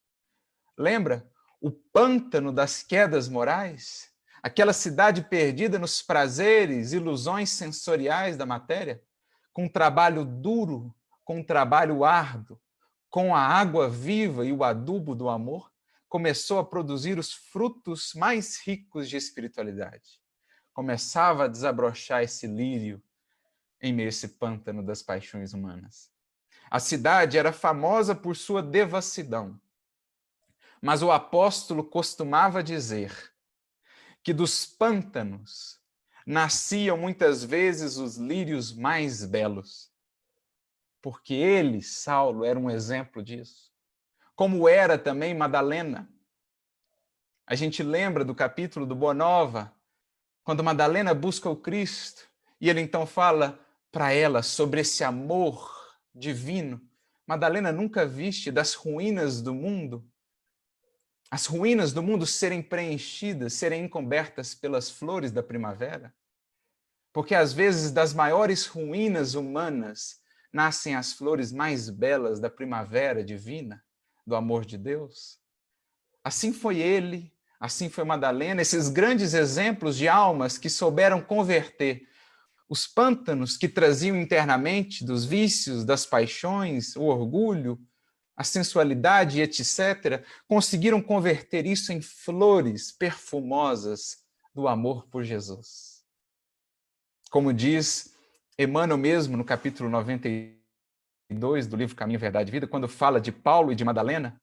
[SPEAKER 1] Lembra o pântano das quedas morais? Aquela cidade perdida nos prazeres, ilusões sensoriais da matéria? Com um trabalho duro, com um trabalho árduo, com a água viva e o adubo do amor, começou a produzir os frutos mais ricos de espiritualidade. Começava a desabrochar esse lírio em meio a esse pântano das paixões humanas. A cidade era famosa por sua devassidão, mas o apóstolo costumava dizer que dos pântanos nasciam muitas vezes os lírios mais belos, porque ele, Saulo, era um exemplo disso. Como era também Madalena. A gente lembra do capítulo do Boa Nova, quando Madalena busca o Cristo, e ele então fala para ela sobre esse amor divino. Madalena nunca viste das ruínas do mundo, as ruínas do mundo serem preenchidas, serem encobertas pelas flores da primavera? Porque às vezes das maiores ruínas humanas nascem as flores mais belas da primavera divina, do amor de Deus. Assim foi ele, assim foi Madalena, esses grandes exemplos de almas que souberam converter os pântanos que traziam internamente dos vícios, das paixões, o orgulho, a sensualidade, etc., conseguiram converter isso em flores perfumosas do amor por Jesus. Como diz Emmanuel mesmo no capítulo 92 do livro Caminho, Verdade e Vida, quando fala de Paulo e de Madalena,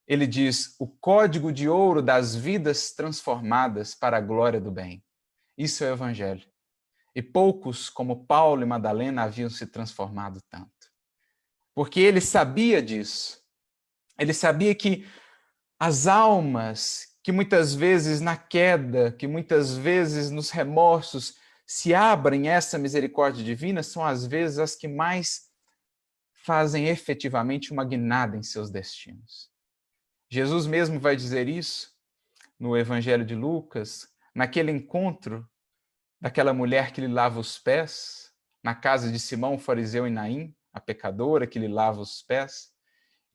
[SPEAKER 1] ele diz: o código de ouro das vidas transformadas para a glória do bem. Isso é o Evangelho. E poucos, como Paulo e Madalena, haviam se transformado tanto. Porque ele sabia disso. Ele sabia que as almas que muitas vezes na queda, que muitas vezes nos remorsos se abrem a essa misericórdia divina, são às vezes as que mais fazem efetivamente uma guinada em seus destinos. Jesus mesmo vai dizer isso no Evangelho de Lucas, naquele encontro daquela mulher que lhe lava os pés, na casa de Simão, o fariseu e Naim, a pecadora que lhe lava os pés.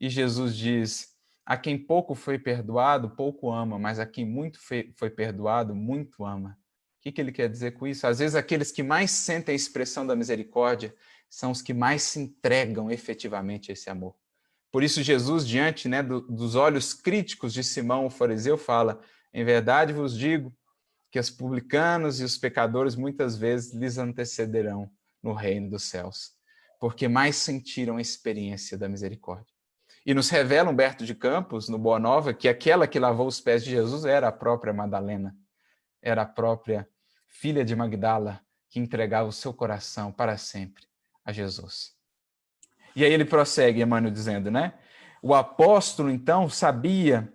[SPEAKER 1] E Jesus diz: a quem pouco foi perdoado, pouco ama, mas a quem muito foi perdoado, muito ama. O que ele quer dizer com isso? Às vezes aqueles que mais sentem a expressão da misericórdia são os que mais se entregam efetivamente a esse amor. Por isso Jesus, diante dos olhos críticos de Simão, o fariseu, fala: em verdade vos digo que os publicanos e os pecadores muitas vezes lhes antecederão no reino dos céus, porque mais sentiram a experiência da misericórdia. E nos revela Humberto de Campos, no Boa Nova, que aquela que lavou os pés de Jesus era a própria Madalena, era a própria filha de Magdala, que entregava o seu coração para sempre a Jesus. E aí ele prossegue, Emmanuel, dizendo, né? O apóstolo, então, sabia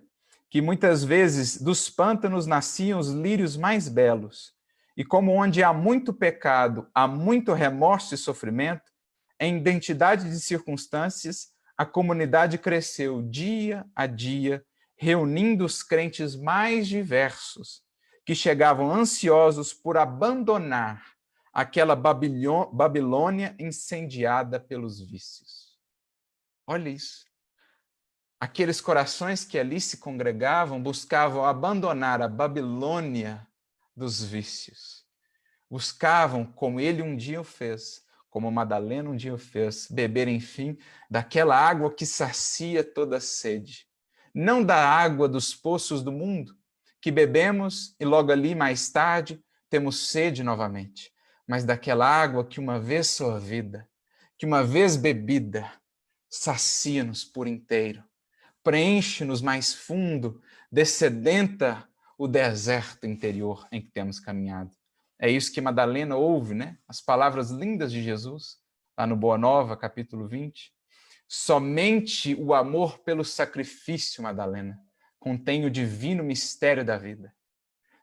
[SPEAKER 1] que muitas vezes dos pântanos nasciam os lírios mais belos, e como onde há muito pecado, há muito remorso e sofrimento, em identidade de circunstâncias, a comunidade cresceu dia a dia, reunindo os crentes mais diversos, que chegavam ansiosos por abandonar aquela Babilônia incendiada pelos vícios. Olha isso. Aqueles corações que ali se congregavam buscavam abandonar a Babilônia dos vícios. Buscavam, como ele um dia o fez, como Madalena um dia o fez, beber, enfim, daquela água que sacia toda a sede. Não da água dos poços do mundo, que bebemos e logo ali, mais tarde, temos sede novamente, mas daquela água que uma vez sorvida, que uma vez bebida, sacia-nos por inteiro, preenche-nos mais fundo, descedenta o deserto interior em que temos caminhado. É isso que Madalena ouve, né? As palavras lindas de Jesus, lá no Boa Nova, capítulo 20. Somente o amor pelo sacrifício, Madalena, contém o divino mistério da vida.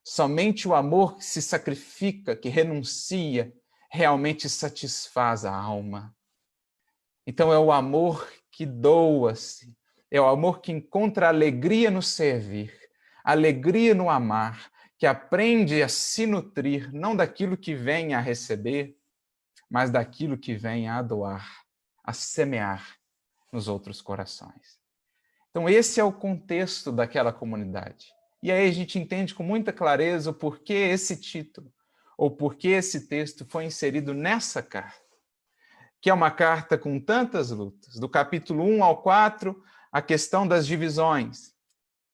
[SPEAKER 1] Somente o amor que se sacrifica, que renuncia, realmente satisfaz a alma. Então é o amor que doa-se, é o amor que encontra alegria no servir, alegria no amar, que aprende a se nutrir, não daquilo que vem a receber, mas daquilo que vem a doar. a semear nos outros corações. Então, esse é o contexto daquela comunidade. E aí a gente entende com muita clareza o porquê esse título, ou porquê esse texto foi inserido nessa carta, que é uma carta com tantas lutas. Do capítulo 1 ao 4, a questão das divisões.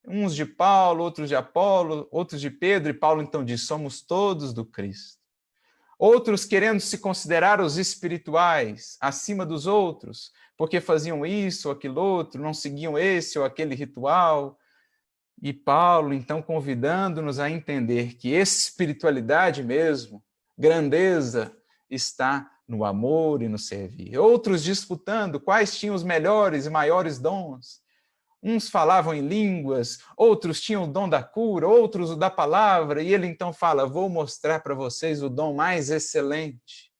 [SPEAKER 1] Uns de Paulo, outros de Apolo, outros de Pedro, e Paulo então diz, somos todos do Cristo. Outros querendo se considerar os espirituais acima dos outros, porque faziam isso ou aquilo outro, não seguiam esse ou aquele ritual. E Paulo, então, convidando-nos a entender que espiritualidade mesmo, grandeza, está no amor e no servir. Outros disputando quais tinham os melhores e maiores dons. Uns falavam em línguas, outros tinham o dom da cura, outros o da palavra, e ele então fala, vou mostrar para vocês o dom mais excelente,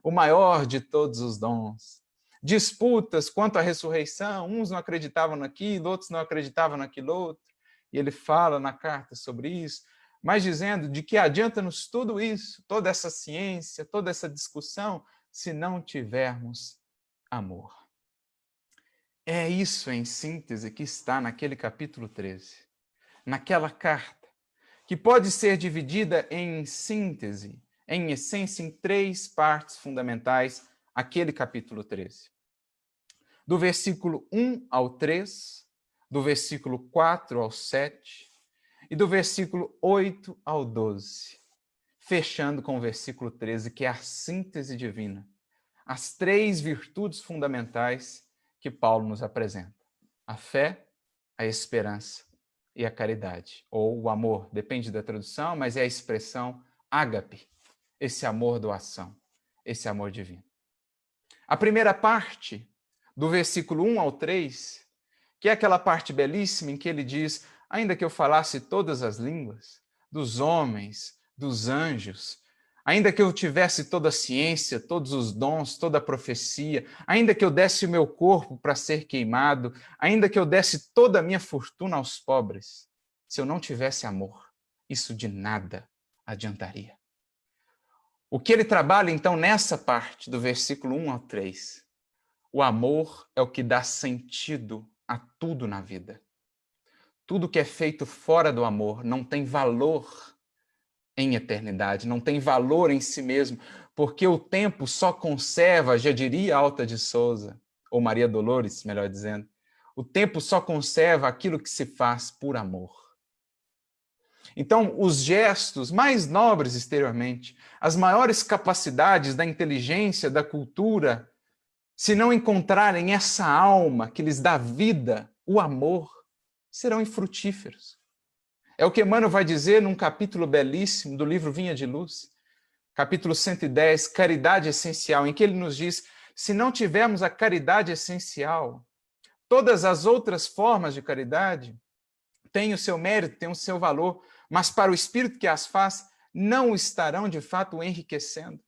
[SPEAKER 1] o maior de todos os dons. Disputas quanto à ressurreição, uns não acreditavam naquilo, outros não acreditavam naquilo outro, e ele fala na carta sobre isso, mas dizendo de que adianta-nos tudo isso, toda essa ciência, toda essa discussão, se não tivermos amor. É isso, em síntese, que está naquele capítulo 13, naquela carta, que pode ser dividida em síntese, em essência, em 3 partes fundamentais, aquele capítulo 13. Do versículo 1 ao 3, do versículo 4 ao 7 e do versículo 8 ao 12, fechando com o versículo 13, que é a síntese divina, as 3 virtudes fundamentais que Paulo nos apresenta. A fé, a esperança e a caridade, ou o amor, depende da tradução, mas é a expressão ágape, esse amor doação, esse amor divino. A primeira parte, do versículo 1 ao 3, que é aquela parte belíssima em que ele diz, ainda que eu falasse todas as línguas, dos homens, dos anjos, ainda que eu tivesse toda a ciência, todos os dons, toda a profecia, ainda que eu desse o meu corpo para ser queimado, ainda que eu desse toda a minha fortuna aos pobres, se eu não tivesse amor, isso de nada adiantaria. O que ele trabalha, então, nessa parte, do versículo 1 ao 3, o amor é o que dá sentido a tudo na vida. Tudo que é feito fora do amor não tem valor em eternidade, não tem valor em si mesmo, porque o tempo só conserva, já diria Alta de Souza, ou Maria Dolores, melhor dizendo, o tempo só conserva aquilo que se faz por amor. Então, os gestos mais nobres exteriormente, as maiores capacidades da inteligência, da cultura, se não encontrarem essa alma que lhes dá vida, o amor, serão infrutíferos. É o que Emmanuel vai dizer num capítulo belíssimo do livro Vinha de Luz, capítulo 110, Caridade Essencial, em que ele nos diz, se não tivermos a caridade essencial, todas as outras formas de caridade têm o seu mérito, têm o seu valor, mas para o espírito que as faz, não estarão de fato enriquecendo.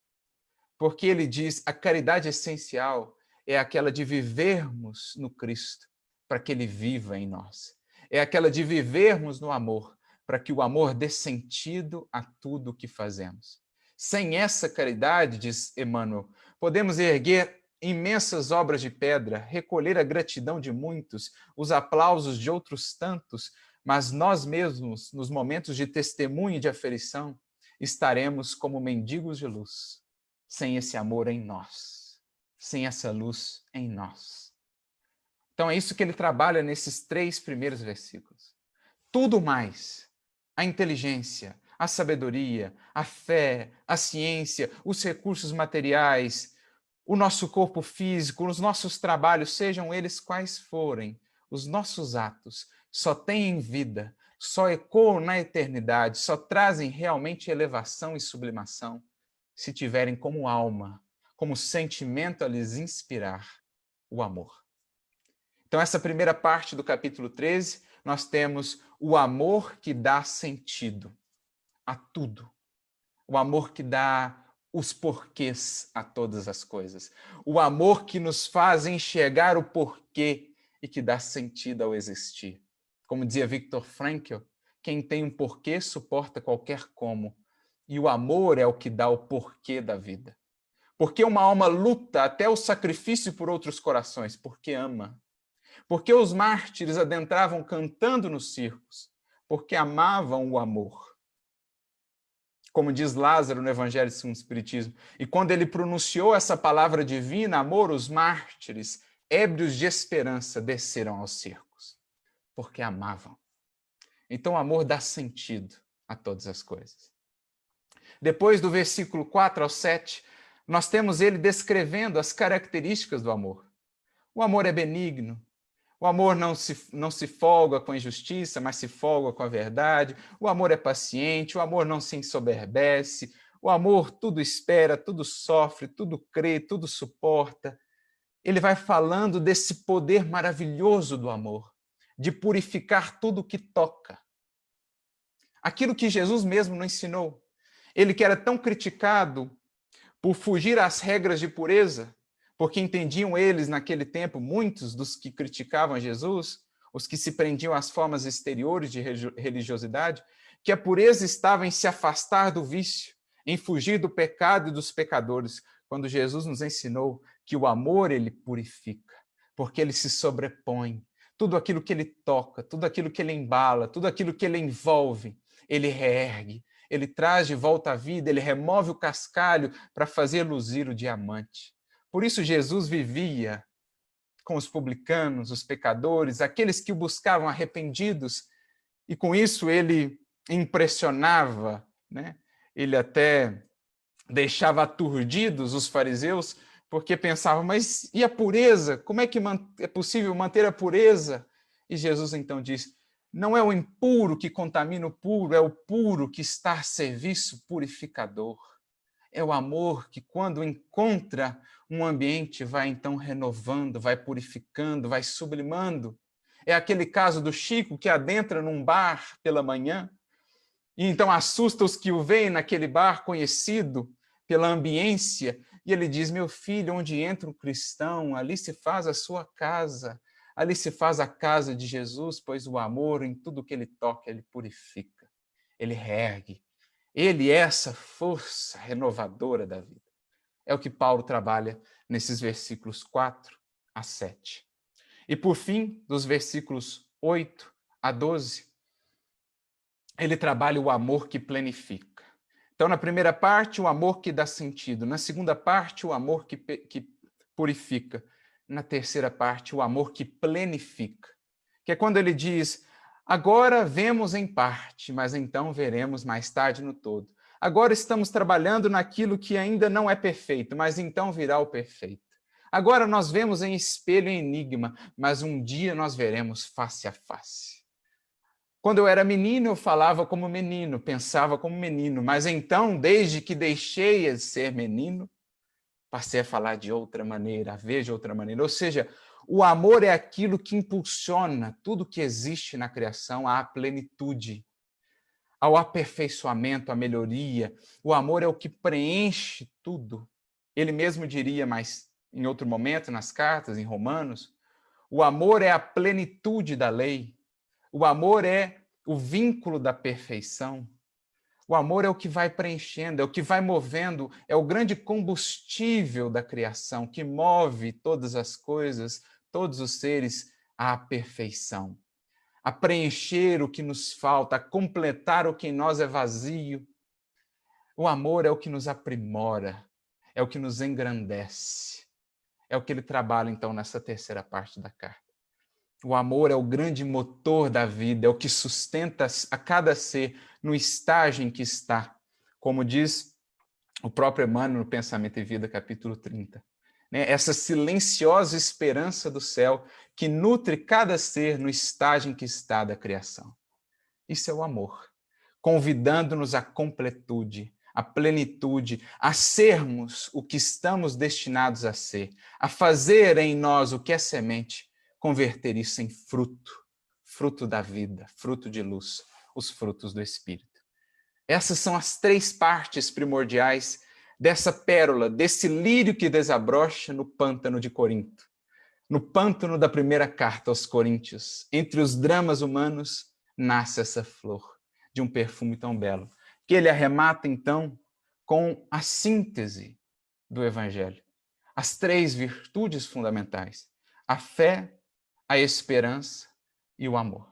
[SPEAKER 1] Porque ele diz, a caridade essencial é aquela de vivermos no Cristo, para que ele viva em nós. É aquela de vivermos no amor, para que o amor dê sentido a tudo o que fazemos. Sem essa caridade, diz Emmanuel, podemos erguer imensas obras de pedra, recolher a gratidão de muitos, os aplausos de outros tantos, mas nós mesmos, nos momentos de testemunho e de aferição, estaremos como mendigos de luz, sem esse amor em nós, sem essa luz em nós. Então é isso que ele trabalha nesses 3 primeiros versículos. Tudo mais, a inteligência, a sabedoria, a fé, a ciência, os recursos materiais, o nosso corpo físico, os nossos trabalhos, sejam eles quais forem, os nossos atos só têm vida, só ecoam na eternidade, só trazem realmente elevação e sublimação, se tiverem como alma, como sentimento a lhes inspirar o amor. Então, essa primeira parte do capítulo 13, nós temos o amor que dá sentido a tudo. O amor que dá os porquês a todas as coisas. O amor que nos faz enxergar o porquê e que dá sentido ao existir. Como dizia Viktor Frankl, quem tem um porquê suporta qualquer como. E o amor é o que dá o porquê da vida. Porque uma alma luta até o sacrifício por outros corações? Porque ama. Porque os mártires adentravam cantando nos circos? Porque amavam o amor. Como diz Lázaro no Evangelho segundo o Espiritismo. E quando ele pronunciou essa palavra divina, amor, os mártires, ébrios de esperança, desceram aos circos. Porque amavam. Então o amor dá sentido a todas as coisas. Depois do versículo 4 ao 7, nós temos ele descrevendo as características do amor. O amor é benigno. O amor não se folga com a injustiça, mas se folga com a verdade. O amor é paciente, o amor não se ensoberbece. O amor tudo espera, tudo sofre, tudo crê, tudo suporta. Ele vai falando desse poder maravilhoso do amor, de purificar tudo que toca. Aquilo que Jesus mesmo não ensinou. Ele que era tão criticado por fugir às regras de pureza, porque entendiam eles naquele tempo, muitos dos que criticavam Jesus, os que se prendiam às formas exteriores de religiosidade, que a pureza estava em se afastar do vício, em fugir do pecado e dos pecadores, quando Jesus nos ensinou que o amor ele purifica, porque ele se sobrepõe. Tudo aquilo que ele toca, tudo aquilo que ele embala, tudo aquilo que ele envolve, ele reergue, ele traz de volta à vida, ele remove o cascalho para fazer luzir o diamante. Por isso Jesus vivia com os publicanos, os pecadores, aqueles que o buscavam arrependidos, e com isso ele impressionava, né? Ele até deixava aturdidos os fariseus, porque pensavam, mas e a pureza? Como é que é possível manter a pureza? E Jesus então diz, não é o impuro que contamina o puro, é o puro que está a serviço purificador. É o amor que, quando encontra um ambiente, vai então renovando, vai purificando, vai sublimando. É aquele caso do Chico que adentra num bar pela manhã e então assusta os que o veem naquele bar conhecido pela ambiência, e ele diz, meu filho, onde entra um cristão, ali se faz a sua casa, ali se faz a casa de Jesus, pois o amor em tudo que ele toca, ele purifica, ele reergue. Ele é essa força renovadora da vida. É o que Paulo trabalha nesses versículos 4 a 7. E por fim, dos versículos 8 a 12, ele trabalha o amor que planifica. Então, na primeira parte, o amor que dá sentido. Na segunda parte, o amor que purifica. Na terceira parte, o amor que planifica. Que é quando ele diz, agora vemos em parte, mas então veremos mais tarde no todo. Agora estamos trabalhando naquilo que ainda não é perfeito, mas então virá o perfeito. Agora nós vemos em espelho e enigma, mas um dia nós veremos face a face. Quando eu era menino, eu falava como menino, pensava como menino, mas então, desde que deixei de ser menino, passei a falar de outra maneira, a ver de outra maneira. Ou seja, o amor é aquilo que impulsiona tudo que existe na criação à plenitude, ao aperfeiçoamento, à melhoria. O amor é o que preenche tudo. Ele mesmo diria, mas em outro momento, nas cartas, em Romanos, o amor é a plenitude da lei. O amor é o vínculo da perfeição. O amor é o que vai preenchendo, é o que vai movendo, é o grande combustível da criação que move todas as coisas, todos os seres à perfeição, a preencher o que nos falta, a completar o que em nós é vazio. O amor é o que nos aprimora, é o que nos engrandece. É o que ele trabalha, então, nessa terceira parte da carta. O amor é o grande motor da vida, é o que sustenta a cada ser no estágio em que está. Como diz o próprio Emmanuel no Pensamento e Vida, capítulo 30. Essa silenciosa esperança do céu que nutre cada ser no estágio em que está da criação. Isso é o amor, convidando-nos à completude, à plenitude, a sermos o que estamos destinados a ser, a fazer em nós o que é semente, converter isso em fruto, fruto da vida, fruto de luz, os frutos do Espírito. Essas são as três partes primordiais dessa pérola, desse lírio que desabrocha no pântano de Corinto, no pântano da primeira carta aos Coríntios. Entre os dramas humanos, nasce essa flor de um perfume tão belo, que ele arremata, então, com a síntese do Evangelho. As 3 virtudes fundamentais: a fé, a esperança e o amor.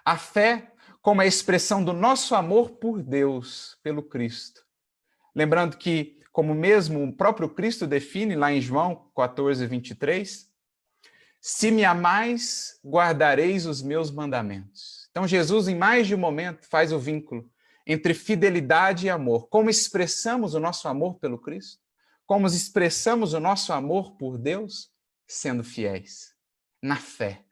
[SPEAKER 1] A fé como a expressão do nosso amor por Deus, pelo Cristo. Lembrando que, como mesmo o próprio Cristo define lá em João 14, 23, se me amais, guardareis os meus mandamentos. Então Jesus, em mais de um momento, faz o vínculo entre fidelidade e amor. Como expressamos o nosso amor pelo Cristo? Como expressamos o nosso amor por Deus? Sendo fiéis, na fé,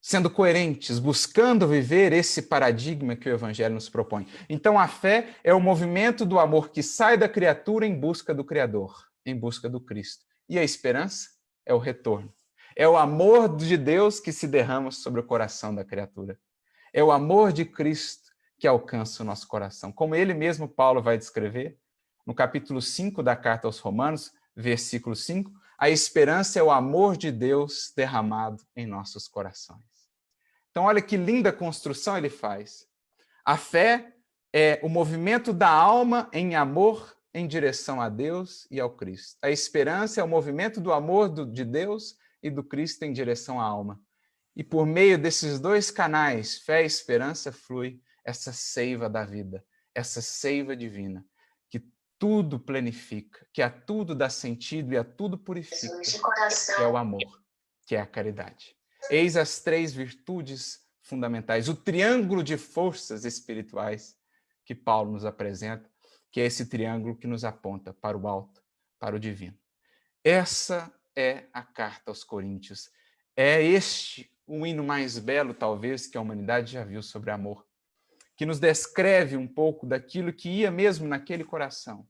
[SPEAKER 1] sendo coerentes, buscando viver esse paradigma que o Evangelho nos propõe. Então, a fé é o movimento do amor que sai da criatura em busca do Criador, em busca do Cristo. E a esperança é o retorno. É o amor de Deus que se derrama sobre o coração da criatura. É o amor de Cristo que alcança o nosso coração. Como ele mesmo, Paulo, vai descrever, no capítulo 5 da carta aos Romanos, versículo 5, a esperança é o amor de Deus derramado em nossos corações. Então, olha que linda construção ele faz. A fé é o movimento da alma em amor em direção a Deus e ao Cristo. A esperança é o movimento do amor de Deus e do Cristo em direção à alma. E por meio desses 2 canais, fé e esperança, flui essa seiva da vida, essa seiva divina, que tudo planifica, que a tudo dá sentido e a tudo purifica, que é o amor, que é a caridade. Eis as 3 virtudes fundamentais, o triângulo de forças espirituais que Paulo nos apresenta, que é esse triângulo que nos aponta para o alto, para o divino. Essa é a carta aos Coríntios. É este o hino mais belo, talvez, que a humanidade já viu sobre amor, que nos descreve um pouco daquilo que ia mesmo naquele coração.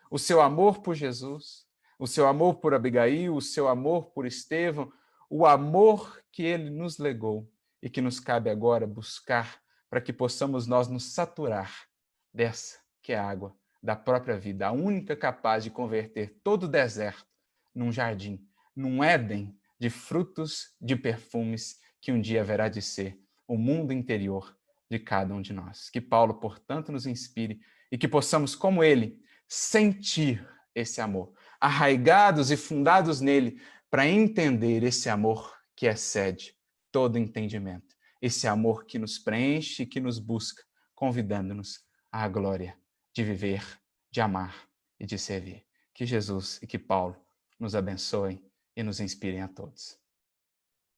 [SPEAKER 1] O seu amor por Jesus, o seu amor por Abigail, o seu amor por Estevão, o amor que ele nos legou e que nos cabe agora buscar para que possamos nós nos saturar dessa que é a água da própria vida, a única capaz de converter todo o deserto num jardim, num Éden de frutos, de perfumes que um dia haverá de ser o mundo interior de cada um de nós. Que Paulo, portanto, nos inspire e que possamos, como ele, sentir esse amor, arraigados e fundados nele, para entender esse amor que excede todo entendimento, esse amor que nos preenche e que nos busca, convidando-nos à glória de viver, de amar e de servir. Que Jesus e que Paulo nos abençoem e nos inspirem a todos.